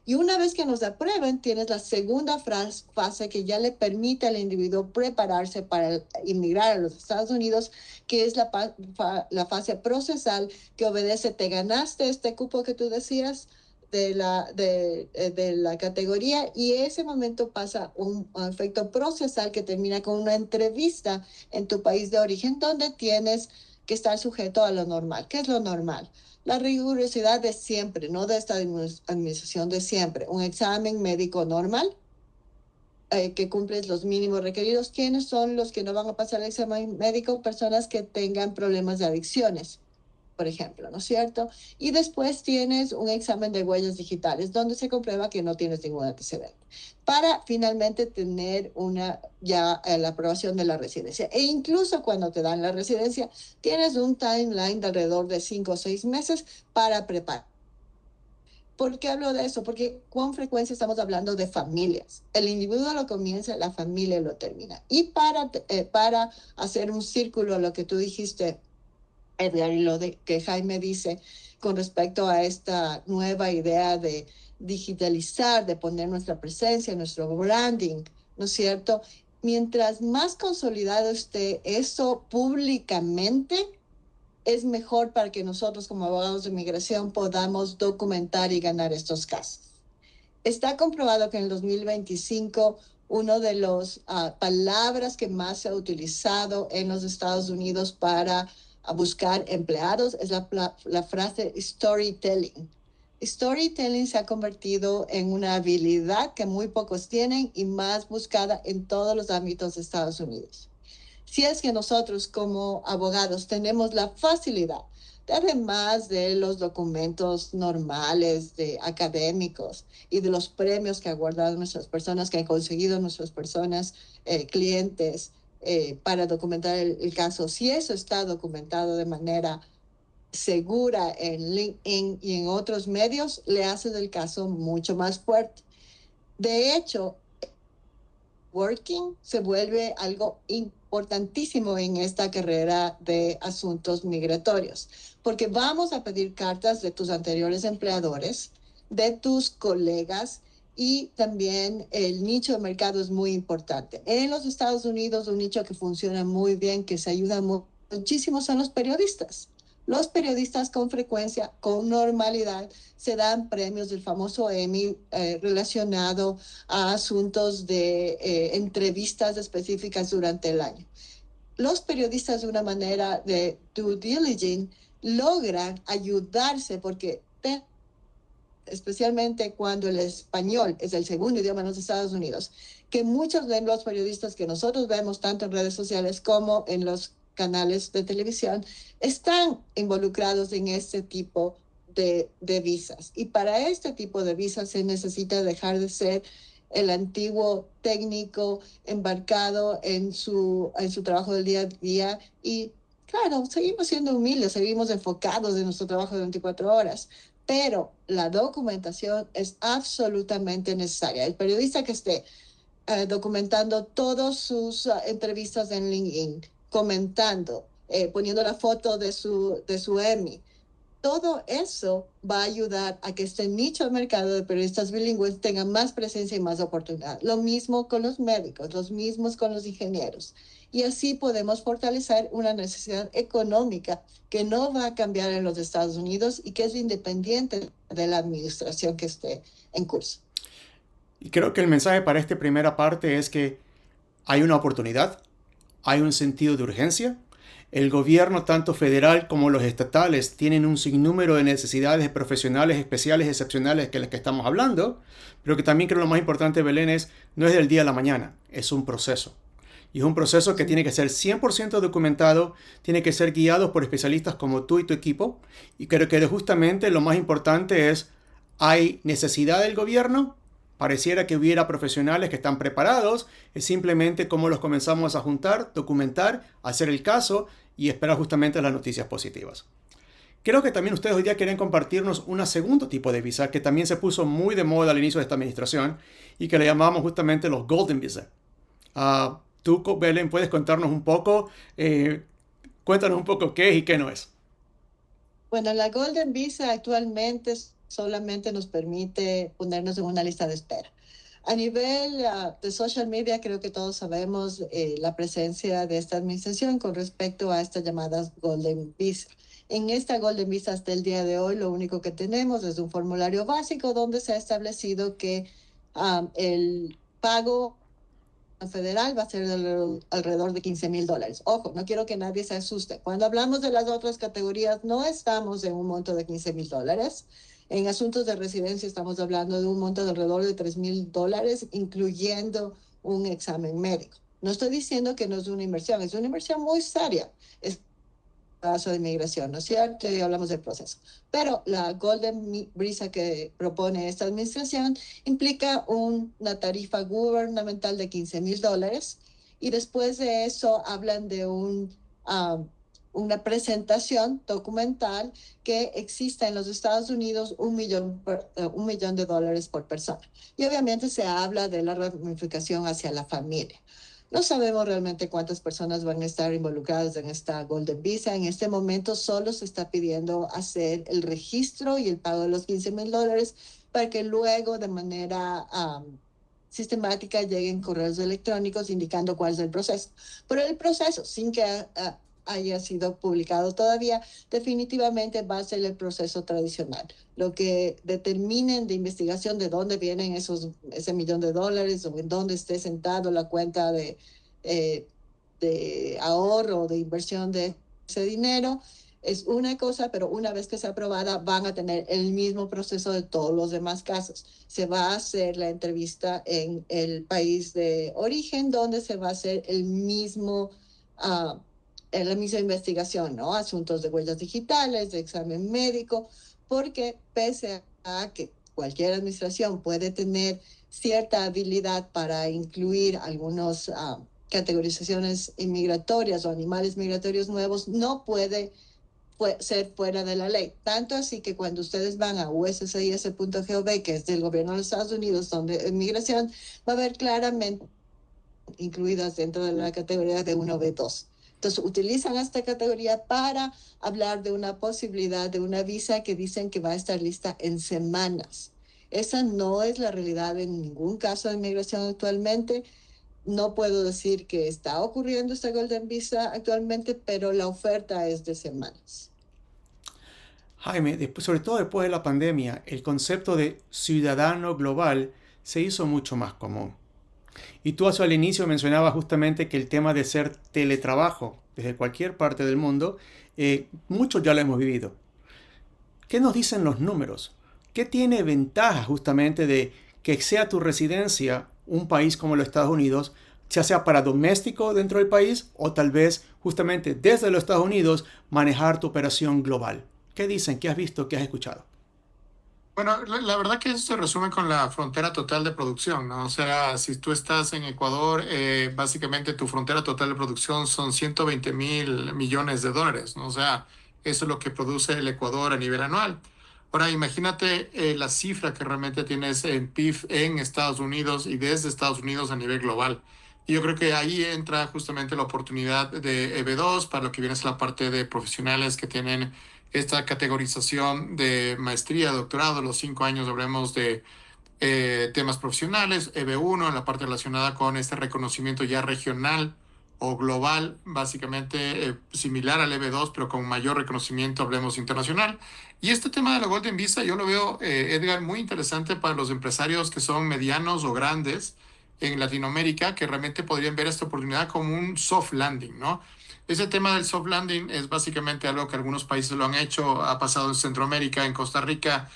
Y una vez que nos aprueben, tienes la segunda fase, que ya le permite al individuo prepararse para inmigrar a los Estados Unidos, que es la fase procesal, que obedece: te ganaste este cupo que tú decías de la categoría, y ese momento pasa un efecto procesal que termina con una entrevista en tu país de origen, donde tienes que estar sujeto a lo normal. ¿Qué es lo normal? La rigurosidad de siempre, no de esta administración, de siempre. Un examen médico normal, que cumples los mínimos requeridos. ¿Quiénes son los que no van a pasar el examen médico? Personas que tengan problemas de adicciones, por ejemplo, ¿no es cierto? Y después tienes un examen de huellas digitales, donde se comprueba que no tienes ningún antecedente, para finalmente tener la aprobación de la residencia. E incluso cuando te dan la residencia, tienes un timeline de alrededor de 5 o 6 meses para preparar. ¿Por qué hablo de eso? Porque con frecuencia estamos hablando de familias. El individuo lo comienza, la familia lo termina. Y para hacer un círculo, lo que tú dijiste, Edgar, y lo que Jaime dice con respecto a esta nueva idea de digitalizar, de poner nuestra presencia, nuestro branding, ¿no es cierto? Mientras más consolidado esté eso públicamente, es mejor para que nosotros como abogados de migración podamos documentar y ganar estos casos. Está comprobado que en el 2025 una de las palabras que más se ha utilizado en los Estados Unidos para buscar empleados es la frase storytelling. Storytelling se ha convertido en una habilidad que muy pocos tienen y más buscada en todos los ámbitos de Estados Unidos. Si es que nosotros como abogados tenemos la facilidad, además de los documentos normales de académicos y de los premios que han guardado nuestras personas, que han conseguido nuestras personas, clientes, para documentar el caso, si eso está documentado de manera segura en LinkedIn y en otros medios, le hace del caso mucho más fuerte. De hecho, working se vuelve algo importantísimo en esta carrera de asuntos migratorios, porque vamos a pedir cartas de tus anteriores empleadores, de tus colegas, y también el nicho de mercado es muy importante. En los Estados Unidos, un nicho que funciona muy bien, que se ayuda muchísimo, son los periodistas. Los periodistas con frecuencia, con normalidad, se dan premios del famoso Emmy relacionado a asuntos de entrevistas específicas durante el año. Los periodistas, de una manera de due diligence, logran ayudarse, porque especialmente cuando el español es el segundo idioma en los Estados Unidos, que muchos de los periodistas que nosotros vemos tanto en redes sociales como en los canales de televisión están involucrados en este tipo de visas. Y para este tipo de visas se necesita dejar de ser el antiguo técnico embarcado en su trabajo del día a día y claro, seguimos siendo humildes, seguimos enfocados en nuestro trabajo de 24 horas, pero la documentación es absolutamente necesaria. El periodista que esté documentando todas sus entrevistas en LinkedIn, comentando, poniendo la foto de su Emmy. Todo eso va a ayudar a que este nicho de mercado de periodistas bilingües tenga más presencia y más oportunidad. Lo mismo con los médicos, los mismos con los ingenieros. Y así podemos fortalecer una necesidad económica que no va a cambiar en los Estados Unidos y que es independiente de la administración que esté en curso. Y creo que el mensaje para esta primera parte es que hay una oportunidad, hay un sentido de urgencia. El gobierno, tanto federal como los estatales, tienen un sinnúmero de necesidades profesionales especiales, excepcionales que las que estamos hablando, pero que también creo lo más importante, Belén, no es del día a la mañana, es un proceso. Y es un proceso que tiene que ser 100% documentado, tiene que ser guiado por especialistas como tú y tu equipo. Y creo que justamente lo más importante es, ¿hay necesidad del gobierno? Pareciera que hubiera profesionales que están preparados, es simplemente cómo los comenzamos a juntar, documentar, hacer el caso y esperar justamente las noticias positivas. Creo que también ustedes hoy día quieren compartirnos un segundo tipo de visa que también se puso muy de moda al inicio de esta administración y que le llamamos justamente los Golden Visa. Tú, Belén, puedes contarnos un poco, cuéntanos un poco qué es y qué no es. Bueno, la Golden Visa actualmente solamente nos permite ponernos en una lista de espera. A nivel de social media, creo que todos sabemos la presencia de esta administración con respecto a estas llamadas Golden Visa. En esta Golden Visa hasta el día de hoy, lo único que tenemos es un formulario básico donde se ha establecido que el pago federal va a ser alrededor de $15,000. Ojo, no quiero que nadie se asuste. Cuando hablamos de las otras categorías, no estamos en un monto de $15,000. En asuntos de residencia estamos hablando de un monto de alrededor de $3,000, incluyendo un examen médico. No estoy diciendo que no es una inversión muy seria. Es caso de inmigración, ¿no es cierto? Y hablamos del proceso. Pero la Golden Visa que propone esta administración implica una tarifa gubernamental de $15,000 y después de eso hablan de una presentación documental que exista en los Estados Unidos $1 millón por persona. Y obviamente se habla de la ramificación hacia la familia. No sabemos realmente cuántas personas van a estar involucradas en esta Golden Visa. En este momento solo se está pidiendo hacer el registro y el pago de los $15,000 para que luego de manera sistemática lleguen correos electrónicos indicando cuál es el proceso. Pero el proceso, sin que haya sido publicado todavía, definitivamente va a ser el proceso tradicional. Lo que determinen de investigación de dónde vienen ese $1 millón o en dónde esté sentado la cuenta de ahorro o de inversión de ese dinero es una cosa, pero una vez que sea aprobada van a tener el mismo proceso de todos los demás casos. Se va a hacer la entrevista en el país de origen, donde se va a hacer la misma investigación, ¿no? Asuntos de huellas digitales, de examen médico, porque pese a que cualquier administración puede tener cierta habilidad para incluir algunas categorizaciones inmigratorias o animales migratorios nuevos, no puede ser fuera de la ley. Tanto así que cuando ustedes van a uscis.gov, que es del gobierno de los Estados Unidos, donde inmigración va a haber claramente incluidas dentro de la categoría de 1B2. Entonces, utilizan esta categoría para hablar de una posibilidad de una visa que dicen que va a estar lista en semanas. Esa no es la realidad en ningún caso de inmigración actualmente. No puedo decir que está ocurriendo esta Golden Visa actualmente, pero la oferta es de semanas. Jaime, sobre todo después de la pandemia, el concepto de ciudadano global se hizo mucho más común. Y tú al inicio mencionabas justamente que el tema de ser teletrabajo desde cualquier parte del mundo, muchos ya lo hemos vivido. ¿Qué nos dicen los números? ¿Qué tiene ventaja justamente de que sea tu residencia un país como los Estados Unidos, ya sea para doméstico dentro del país o tal vez justamente desde los Estados Unidos manejar tu operación global? ¿Qué dicen? ¿Qué has visto? ¿Qué has escuchado? Bueno, la verdad que eso se resume con la frontera total de producción, ¿no? O sea, si tú estás en Ecuador, básicamente tu frontera total de producción son 120.000 millones de dólares, ¿no? O sea, eso es lo que produce el Ecuador a nivel anual. Ahora, imagínate la cifra que realmente tienes en PIB en Estados Unidos y desde Estados Unidos a nivel global. Y yo creo que ahí entra justamente la oportunidad de EB2 para lo que viene a ser la parte de profesionales que tienen esta categorización de maestría, doctorado, los 5 años hablemos de temas profesionales, EB1, la parte relacionada con este reconocimiento ya regional o global, básicamente similar al EB2, pero con mayor reconocimiento, hablemos internacional. Y este tema de la Golden Visa yo lo veo, Edgar, muy interesante para los empresarios que son medianos o grandes en Latinoamérica, que realmente podrían ver esta oportunidad como un soft landing, ¿no? Ese tema del soft landing es básicamente algo que algunos países lo han hecho, ha pasado en Centroamérica, en Costa Rica,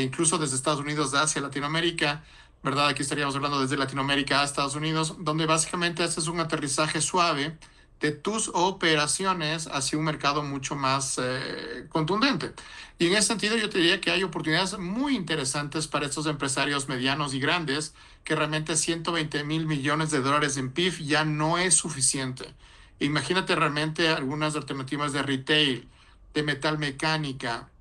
incluso desde Estados Unidos hacia Latinoamérica, ¿verdad? Aquí estaríamos hablando desde Latinoamérica a Estados Unidos, donde básicamente haces un aterrizaje suave de tus operaciones hacia un mercado mucho más contundente. Y en ese sentido yo te diría que hay oportunidades muy interesantes para estos empresarios medianos y grandes, que realmente 120.000 millones de dólares en PIB ya no es suficiente. Imagínate realmente algunas alternativas de retail, de metal mecánica,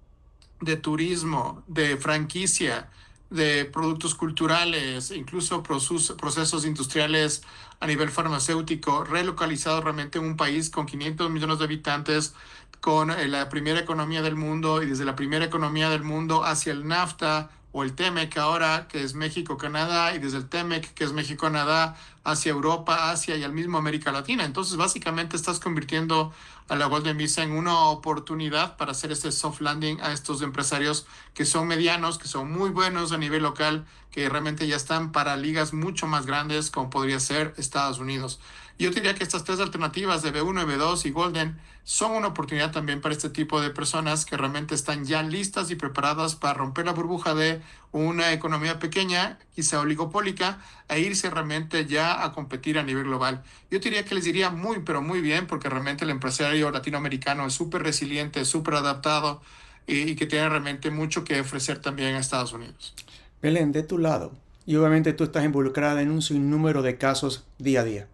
de turismo, de franquicia, de productos culturales, incluso procesos industriales a nivel farmacéutico, relocalizados realmente en un país con 500 millones de habitantes, con la primera economía del mundo y desde la primera economía del mundo hacia el NAFTA o el TEMEC ahora, que es México-Canadá, y desde el TEMEC, que es México-Canadá, hacia Europa, Asia y al mismo América Latina. Entonces, básicamente estás convirtiendo a la Golden Visa en una oportunidad para hacer este soft landing a estos empresarios que son medianos, que son muy buenos a nivel local, que realmente ya están para ligas mucho más grandes como podría ser Estados Unidos. Yo diría que estas tres alternativas de B1, B2 y Golden son una oportunidad también para este tipo de personas que realmente están ya listas y preparadas para romper la burbuja de una economía pequeña, quizá oligopólica, e irse realmente ya a competir a nivel global. Yo diría que les diría muy, pero muy bien, porque realmente el empresario latinoamericano es súper resiliente, súper adaptado y que tiene realmente mucho que ofrecer también a Estados Unidos. Belén, de tu lado, y obviamente tú estás involucrada en un sinnúmero de casos día a día.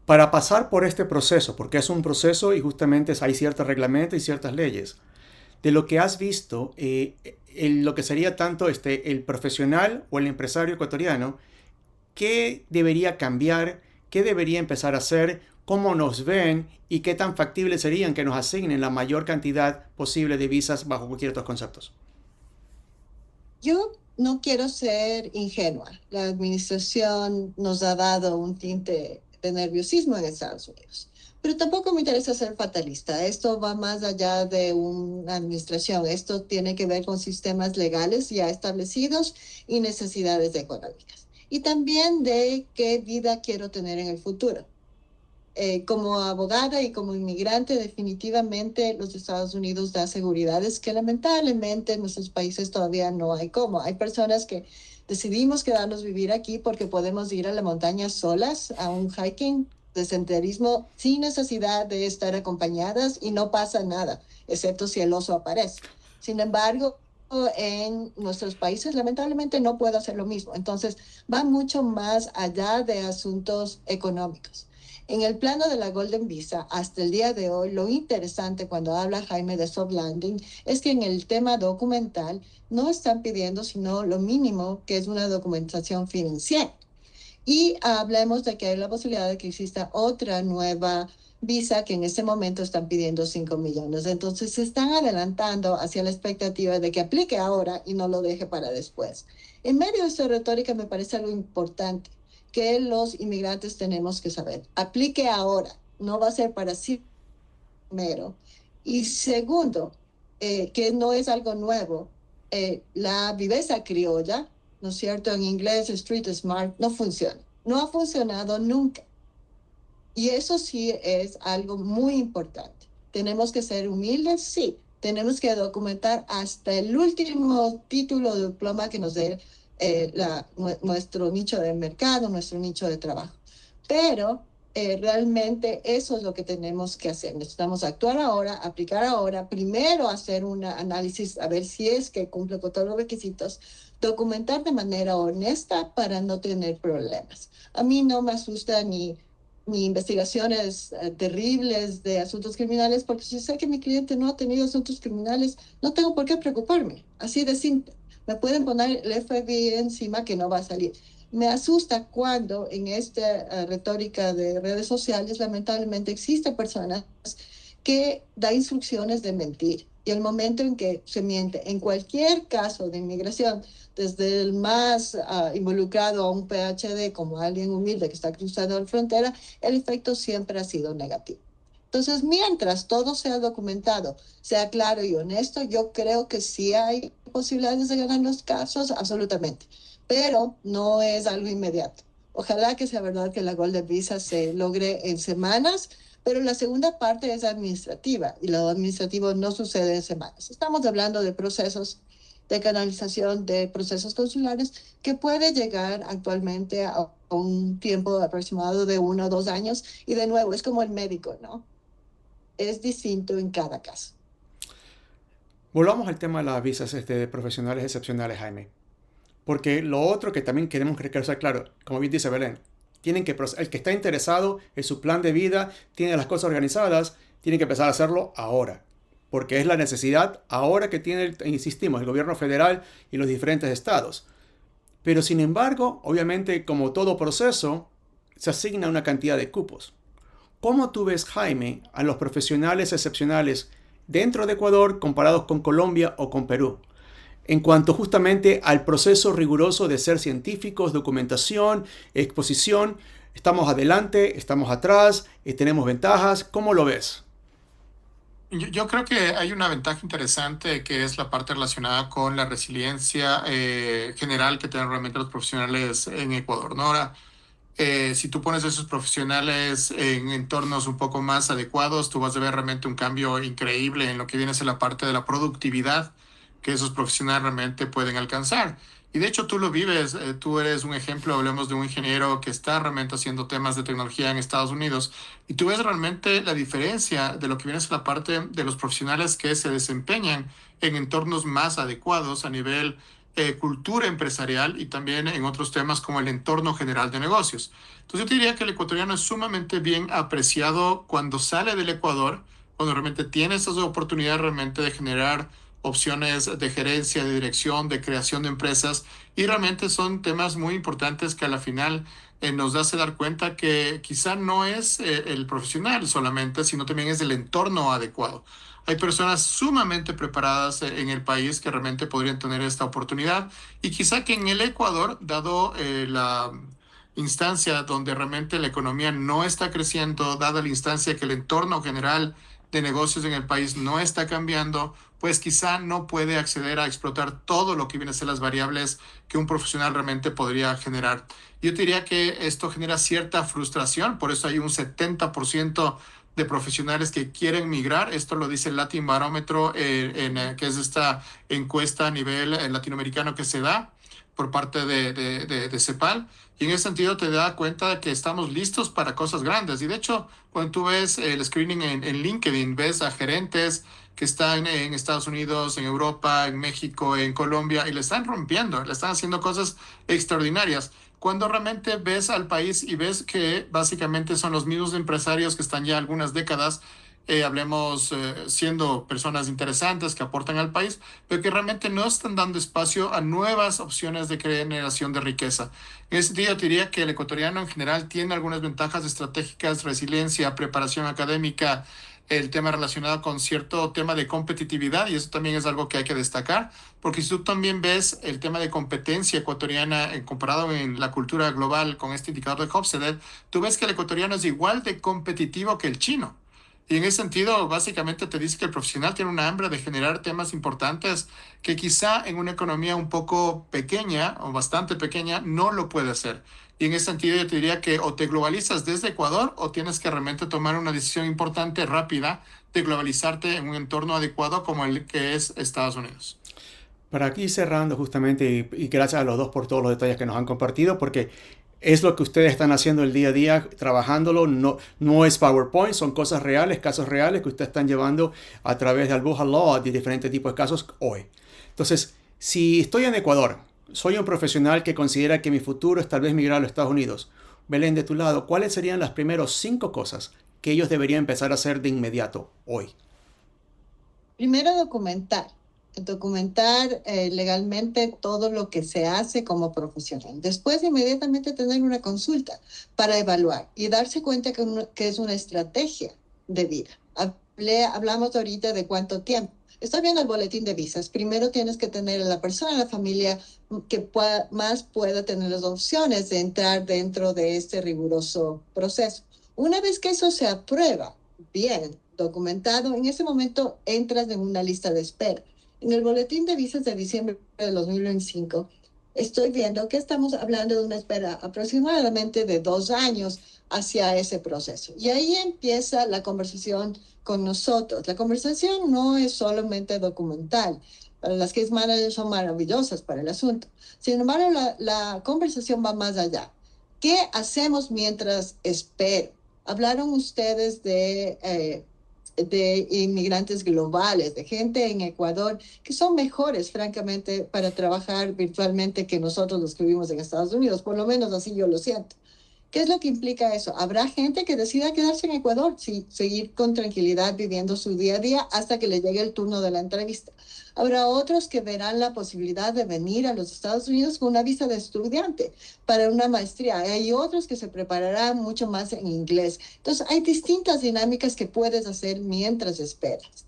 Para pasar por este proceso, porque es un proceso y justamente hay ciertos reglamentos y ciertas leyes, de lo que has visto, lo que sería tanto el profesional o el empresario ecuatoriano, ¿qué debería cambiar? ¿Qué debería empezar a hacer? ¿Cómo nos ven? ¿Y qué tan factible serían que nos asignen la mayor cantidad posible de visas bajo cualquier otros conceptos? Yo no quiero ser ingenua. La administración nos ha dado un tinte de nerviosismo en Estados Unidos. Pero tampoco me interesa ser fatalista. Esto va más allá de una administración. Esto tiene que ver con sistemas legales ya establecidos y necesidades económicas. Y también de qué vida quiero tener en el futuro. Como abogada y como inmigrante, definitivamente los Estados Unidos da seguridades que lamentablemente en nuestros países todavía no hay como. Hay personas que decidimos quedarnos vivir aquí porque podemos ir a la montaña solas, a un hiking de senderismo sin necesidad de estar acompañadas y no pasa nada, excepto si el oso aparece. Sin embargo, en nuestros países lamentablemente no puedo hacer lo mismo. Entonces, va mucho más allá de asuntos económicos. En el plano de la Golden Visa, hasta el día de hoy, lo interesante cuando habla Jaime de soft landing es que en el tema documental no están pidiendo sino lo mínimo, que es una documentación financiera. Y hablemos de que hay la posibilidad de que exista otra nueva visa que en este momento están pidiendo 5 millones. Entonces se están adelantando hacia la expectativa de que aplique ahora y no lo deje para después. En medio de esta retórica me parece algo importante que los inmigrantes tenemos que saber. Aplique ahora, no va a ser para sí primero. Y segundo, que no es algo nuevo, la viveza criolla, ¿no es cierto? En inglés, street smart, no funciona. No ha funcionado nunca. Y eso sí es algo muy importante. Tenemos que ser humildes, sí. Tenemos que documentar hasta el último título de diploma que nos dé nuestro nicho de mercado, nuestro nicho de trabajo. Pero realmente eso es lo que tenemos que hacer. Necesitamos actuar ahora, aplicar ahora, primero hacer un análisis, a ver si es que cumple con todos los requisitos, documentar de manera honesta para no tener problemas. A mí no me asusta ni investigaciones terribles de asuntos criminales, porque si sé que mi cliente no ha tenido asuntos criminales, no tengo por qué preocuparme. Así de simple. Me pueden poner el FBI encima que no va a salir. Me asusta cuando en esta retórica de redes sociales lamentablemente existen personas que dan instrucciones de mentir. Y el momento en que se miente, en cualquier caso de inmigración, desde el más involucrado a un PhD como alguien humilde que está cruzando la frontera, el efecto siempre ha sido negativo. Entonces, mientras todo sea documentado, sea claro y honesto, yo creo que sí hay posibilidades de ganar los casos, absolutamente, pero no es algo inmediato. Ojalá que sea verdad que la Golden Visa se logre en semanas, pero la segunda parte es administrativa y lo administrativo no sucede en semanas. Estamos hablando de procesos de canalización de procesos consulares que puede llegar actualmente a un tiempo aproximado de 1 o 2 años. Y de nuevo, es como el médico, ¿no? Es distinto en cada caso. Volvamos al tema de las visas de profesionales excepcionales, Jaime. Porque lo otro que también queremos que sea claro, como bien dice Belén, el que está interesado en su plan de vida, tiene las cosas organizadas, tiene que empezar a hacerlo ahora. Porque es la necesidad ahora que tiene, insistimos, el gobierno federal y los diferentes estados. Pero sin embargo, obviamente, como todo proceso, se asigna una cantidad de cupos. ¿Cómo tú ves, Jaime, a los profesionales excepcionales dentro de Ecuador comparados con Colombia o con Perú? En cuanto justamente al proceso riguroso de ser científicos, documentación, exposición, ¿estamos adelante, estamos atrás, tenemos ventajas? ¿Cómo lo ves? Yo creo que hay una ventaja interesante que es la parte relacionada con la resiliencia general que tienen realmente los profesionales en Ecuador, ¿no? Ahora, si tú pones a esos profesionales en entornos un poco más adecuados, tú vas a ver realmente un cambio increíble en lo que viene a ser la parte de la productividad que esos profesionales realmente pueden alcanzar. Y de hecho tú lo vives, tú eres un ejemplo, hablemos de un ingeniero que está realmente haciendo temas de tecnología en Estados Unidos y tú ves realmente la diferencia de lo que viene a ser la parte de los profesionales que se desempeñan en entornos más adecuados a nivel cultura empresarial y también en otros temas como el entorno general de negocios. Entonces yo te diría que el ecuatoriano es sumamente bien apreciado cuando sale del Ecuador, cuando realmente tiene esas oportunidades realmente de generar opciones de gerencia, de dirección, de creación de empresas y realmente son temas muy importantes que a la final nos hace dar cuenta que quizá no es el profesional solamente, sino también es el entorno adecuado. Hay personas sumamente preparadas en el país que realmente podrían tener esta oportunidad y quizá que en el Ecuador, dado la instancia donde realmente la economía no está creciendo, dada la instancia que el entorno general de negocios en el país no está cambiando, pues quizá no puede acceder a explotar todo lo que viene a ser las variables que un profesional realmente podría generar. Yo diría que esto genera cierta frustración, por eso hay un 70% de profesionales que quieren migrar. Esto lo dice el Latin Barómetro, que es esta encuesta a nivel latinoamericano que se da por parte de CEPAL. Y en ese sentido te da cuenta de que estamos listos para cosas grandes. Y de hecho, cuando tú ves el screening en LinkedIn, ves a gerentes que están en Estados Unidos, en Europa, en México, en Colombia, y le están rompiendo, le están haciendo cosas extraordinarias. Cuando realmente ves al país y ves que básicamente son los mismos empresarios que están ya algunas décadas, hablemos siendo personas interesantes que aportan al país, pero que realmente no están dando espacio a nuevas opciones de generación de riqueza. En ese sentido, te diría que el ecuatoriano en general tiene algunas ventajas estratégicas, resiliencia, preparación académica, el tema relacionado con cierto tema de competitividad, y eso también es algo que hay que destacar, porque si tú también ves el tema de competencia ecuatoriana comparado en la cultura global con este indicador de Hofstede, tú ves que el ecuatoriano es igual de competitivo que el chino. Y en ese sentido, básicamente te dice que el profesional tiene una hambre de generar temas importantes que quizá en una economía un poco pequeña o bastante pequeña no lo puede hacer. Y en ese sentido yo te diría que o te globalizas desde Ecuador o tienes que realmente tomar una decisión importante, rápida, de globalizarte en un entorno adecuado como el que es Estados Unidos. Para aquí cerrando justamente, y gracias a los dos por todos los detalles que nos han compartido, porque Es lo que ustedes están haciendo el día a día, trabajándolo. No, no es PowerPoint, son cosas reales, casos reales que ustedes están llevando a través de Albuja Law, de diferentes tipos de casos hoy. Entonces, si estoy en Ecuador, soy un profesional que considera que mi futuro es tal vez migrar a los Estados Unidos. Belén, de tu lado, ¿cuáles serían las primeras 5 cosas que ellos deberían empezar a hacer de inmediato hoy? Primero, documentar legalmente todo lo que se hace como profesional. Después, inmediatamente tener una consulta para evaluar y darse cuenta que es una estrategia de vida. Hablamos ahorita de cuánto tiempo. Estoy viendo el boletín de visas. Primero tienes que tener a la persona, la familia que más pueda tener las opciones de entrar dentro de este riguroso proceso. Una vez que eso se aprueba, bien documentado, en ese momento entras en una lista de espera. En el boletín de visas de diciembre de 2025, estoy viendo que estamos hablando de una espera aproximadamente de 2 años hacia ese proceso. Y ahí empieza la conversación con nosotros. La conversación no es solamente documental. Para las case managers son maravillosas para el asunto. Sin embargo, la conversación va más allá. ¿Qué hacemos mientras espero? Hablaron ustedes de inmigrantes globales, de gente en Ecuador que son mejores, francamente, para trabajar virtualmente que nosotros los que vivimos en Estados Unidos. Por lo menos así yo lo siento. ¿Qué es lo que implica eso? Habrá gente que decida quedarse en Ecuador, seguir con tranquilidad viviendo su día a día hasta que le llegue el turno de la entrevista. Habrá otros que verán la posibilidad de venir a los Estados Unidos con una visa de estudiante para una maestría. Hay otros que se prepararán mucho más en inglés. Entonces, hay distintas dinámicas que puedes hacer mientras esperas.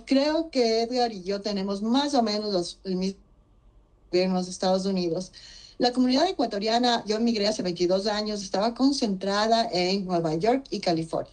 Creo que Edgar y yo tenemos más o menos el mismo en los Estados Unidos. La comunidad ecuatoriana, yo emigré hace 22 años, estaba concentrada en Nueva York y California.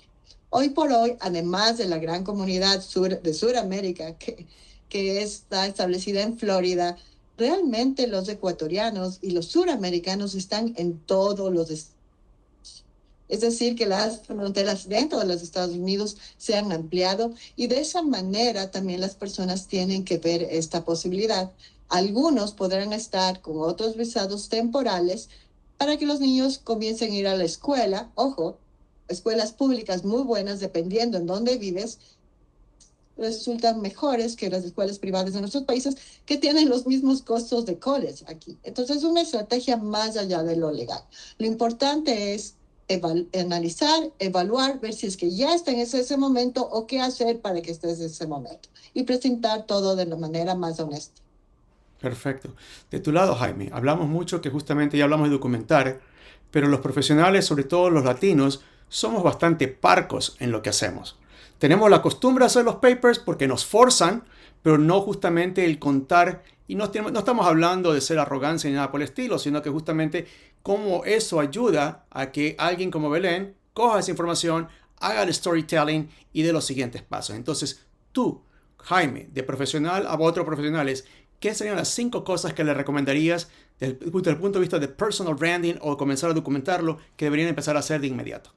Hoy por hoy, además de la gran comunidad de Sudamérica que está establecida en Florida, realmente los ecuatorianos y los suramericanos están en todos los estados. Es decir, que las fronteras dentro de los Estados Unidos se han ampliado y de esa manera también las personas tienen que ver esta posibilidad. Algunos podrán estar con otros visados temporales para que los niños comiencen a ir a la escuela. Ojo, escuelas públicas muy buenas, dependiendo en dónde vives, resultan mejores que las escuelas privadas en nuestros países que tienen los mismos costos de college aquí. Entonces, es una estrategia más allá de lo legal. Lo importante es analizar, evaluar, ver si es que ya está en ese momento o qué hacer para que estés en ese momento y presentar todo de la manera más honesta. Perfecto. De tu lado, Jaime, hablamos mucho que justamente ya hablamos de documentar, pero los profesionales, sobre todo los latinos, somos bastante parcos en lo que hacemos. Tenemos la costumbre de hacer los papers porque nos forzan, pero no justamente el contar, y no estamos hablando de ser arrogancia ni nada por el estilo, sino que justamente cómo eso ayuda a que alguien como Belén coja esa información, haga el storytelling y dé los siguientes pasos. Entonces, tú, Jaime, de profesional a otros profesionales, ¿qué serían las 5 cosas que le recomendarías desde el punto de vista de personal branding o comenzar a documentarlo que deberían empezar a hacer de inmediato?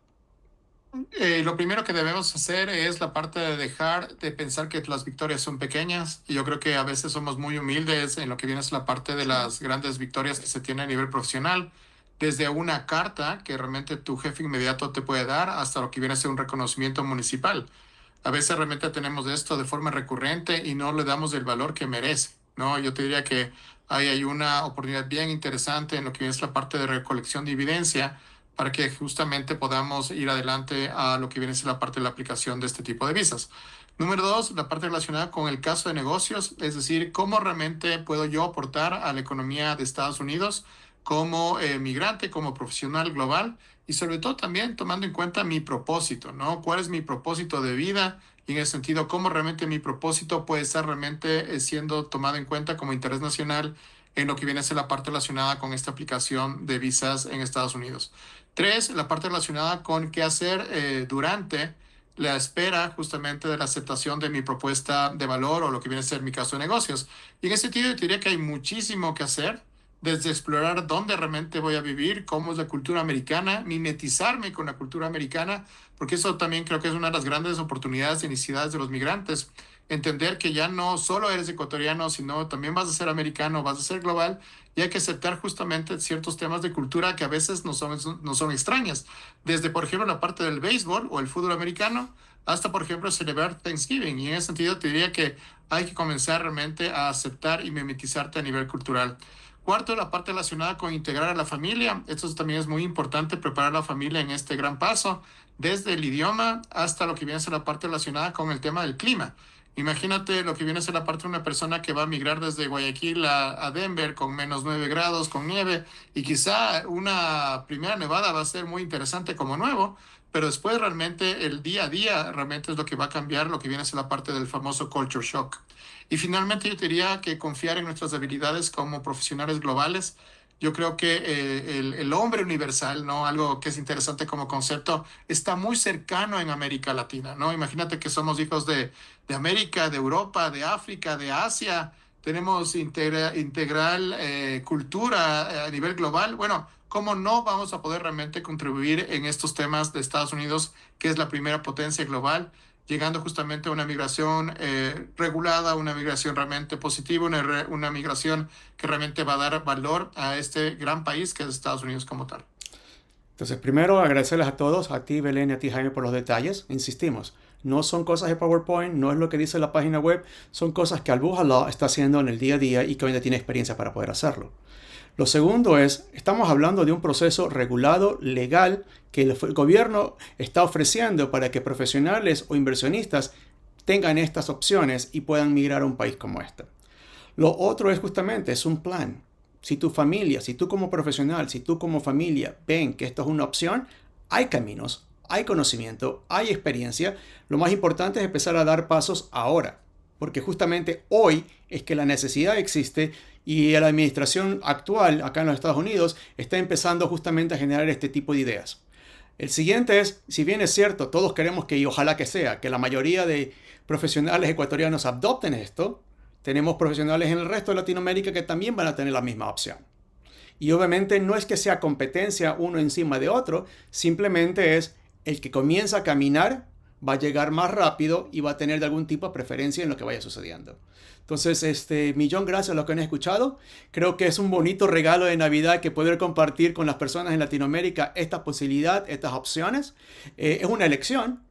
Lo primero que debemos hacer es la parte de dejar de pensar que las victorias son pequeñas. Y yo creo que a veces somos muy humildes en lo que viene a la parte de las grandes victorias que se tienen a nivel profesional. Desde una carta que realmente tu jefe inmediato te puede dar hasta lo que viene a ser un reconocimiento municipal. A veces realmente tenemos esto de forma recurrente y no le damos el valor que merece, ¿no? Yo te diría que hay una oportunidad bien interesante en lo que es la parte de recolección de evidencia para que justamente podamos ir adelante a lo que viene a ser la parte de la aplicación de este tipo de visas. Número 2, la parte relacionada con el caso de negocios, es decir, cómo realmente puedo yo aportar a la economía de Estados Unidos como migrante, como profesional global y sobre todo también tomando en cuenta mi propósito, ¿no? ¿Cuál es mi propósito de vida? Y en ese sentido, cómo realmente mi propósito puede estar realmente siendo tomado en cuenta como interés nacional en lo que viene a ser la parte relacionada con esta aplicación de visas en Estados Unidos. 3, la parte relacionada con qué hacer durante la espera justamente de la aceptación de mi propuesta de valor o lo que viene a ser mi caso de negocios. Y en ese sentido, yo diría que hay muchísimo que hacer, desde explorar dónde realmente voy a vivir, cómo es la cultura americana, mimetizarme con la cultura americana, porque eso también creo que es una de las grandes oportunidades y necesidades de los migrantes, entender que ya no solo eres ecuatoriano, sino también vas a ser americano, vas a ser global, y hay que aceptar justamente ciertos temas de cultura que a veces no son extrañas. Desde, por ejemplo, la parte del béisbol o el fútbol americano, hasta, por ejemplo, celebrar Thanksgiving. Y en ese sentido te diría que hay que comenzar realmente a aceptar y mimetizarte a nivel cultural. Cuarto, la parte relacionada con integrar a la familia. Esto también es muy importante, preparar a la familia en este gran paso, desde el idioma hasta lo que viene a ser la parte relacionada con el tema del clima. Imagínate lo que viene a ser la parte de una persona que va a migrar desde Guayaquil a Denver con -9 grados, con nieve, y quizá una primera nevada va a ser muy interesante como nuevo, pero después realmente el día a día realmente es lo que va a cambiar lo que viene a ser la parte del famoso culture shock. Y finalmente yo diría que confiar en nuestras habilidades como profesionales globales. Yo creo que el hombre universal, ¿no? Algo que es interesante como concepto, está muy cercano en América Latina, ¿no? Imagínate que somos hijos de América, de Europa, de África, de Asia. Tenemos integral cultura a nivel global. Bueno, ¿cómo no vamos a poder realmente contribuir en estos temas de Estados Unidos, que es la primera potencia global, llegando justamente a una migración regulada, una migración realmente positiva, una migración que realmente va a dar valor a este gran país que es Estados Unidos como tal? Entonces, primero agradecerles a todos, a ti Belén y a ti Jaime por los detalles. Insistimos, no son cosas de PowerPoint, no es lo que dice la página web, son cosas que Al-Buja Law está haciendo en el día a día y que hoy tiene experiencia para poder hacerlo. Lo segundo es, estamos hablando de un proceso regulado, legal, que el gobierno está ofreciendo para que profesionales o inversionistas tengan estas opciones y puedan migrar a un país como este. Lo otro es justamente, es un plan. Si tu familia, si tú como profesional, si tú como familia ven que esto es una opción, hay caminos, hay conocimiento, hay experiencia. Lo más importante es empezar a dar pasos ahora, porque justamente hoy es que la necesidad existe y la administración actual acá en los Estados Unidos está empezando justamente a generar este tipo de ideas. El siguiente es, si bien es cierto, todos queremos que, y ojalá que sea, que la mayoría de profesionales ecuatorianos adopten esto, tenemos profesionales en el resto de Latinoamérica que también van a tener la misma opción. Y obviamente no es que sea competencia uno encima de otro, simplemente es el que comienza a caminar va a llegar más rápido y va a tener de algún tipo de preferencia en lo que vaya sucediendo. Entonces, millón gracias a los que han escuchado. Creo que es un bonito regalo de Navidad que poder compartir con las personas en Latinoamérica esta posibilidad, estas opciones. Es una elección.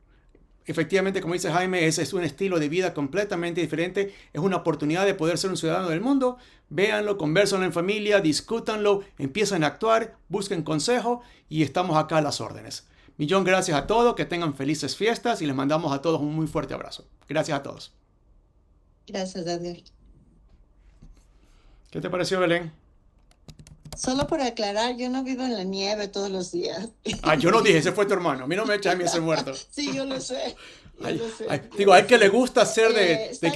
Efectivamente, como dice Jaime, es un estilo de vida completamente diferente. Es una oportunidad de poder ser un ciudadano del mundo. Véanlo, conversenlo en familia, discútanlo, empiecen a actuar, busquen consejo y estamos acá a las órdenes. Millón gracias a todos, que tengan felices fiestas y les mandamos a todos un muy fuerte abrazo. Gracias a todos. Gracias, Daniel. ¿Qué te pareció, Belén? Solo por aclarar, yo no vivo en la nieve todos los días. Yo no dije, ese fue tu hermano. A mí no me eches a mí ese muerto. Sí, yo lo sé. Digo, hay que le gusta ser de game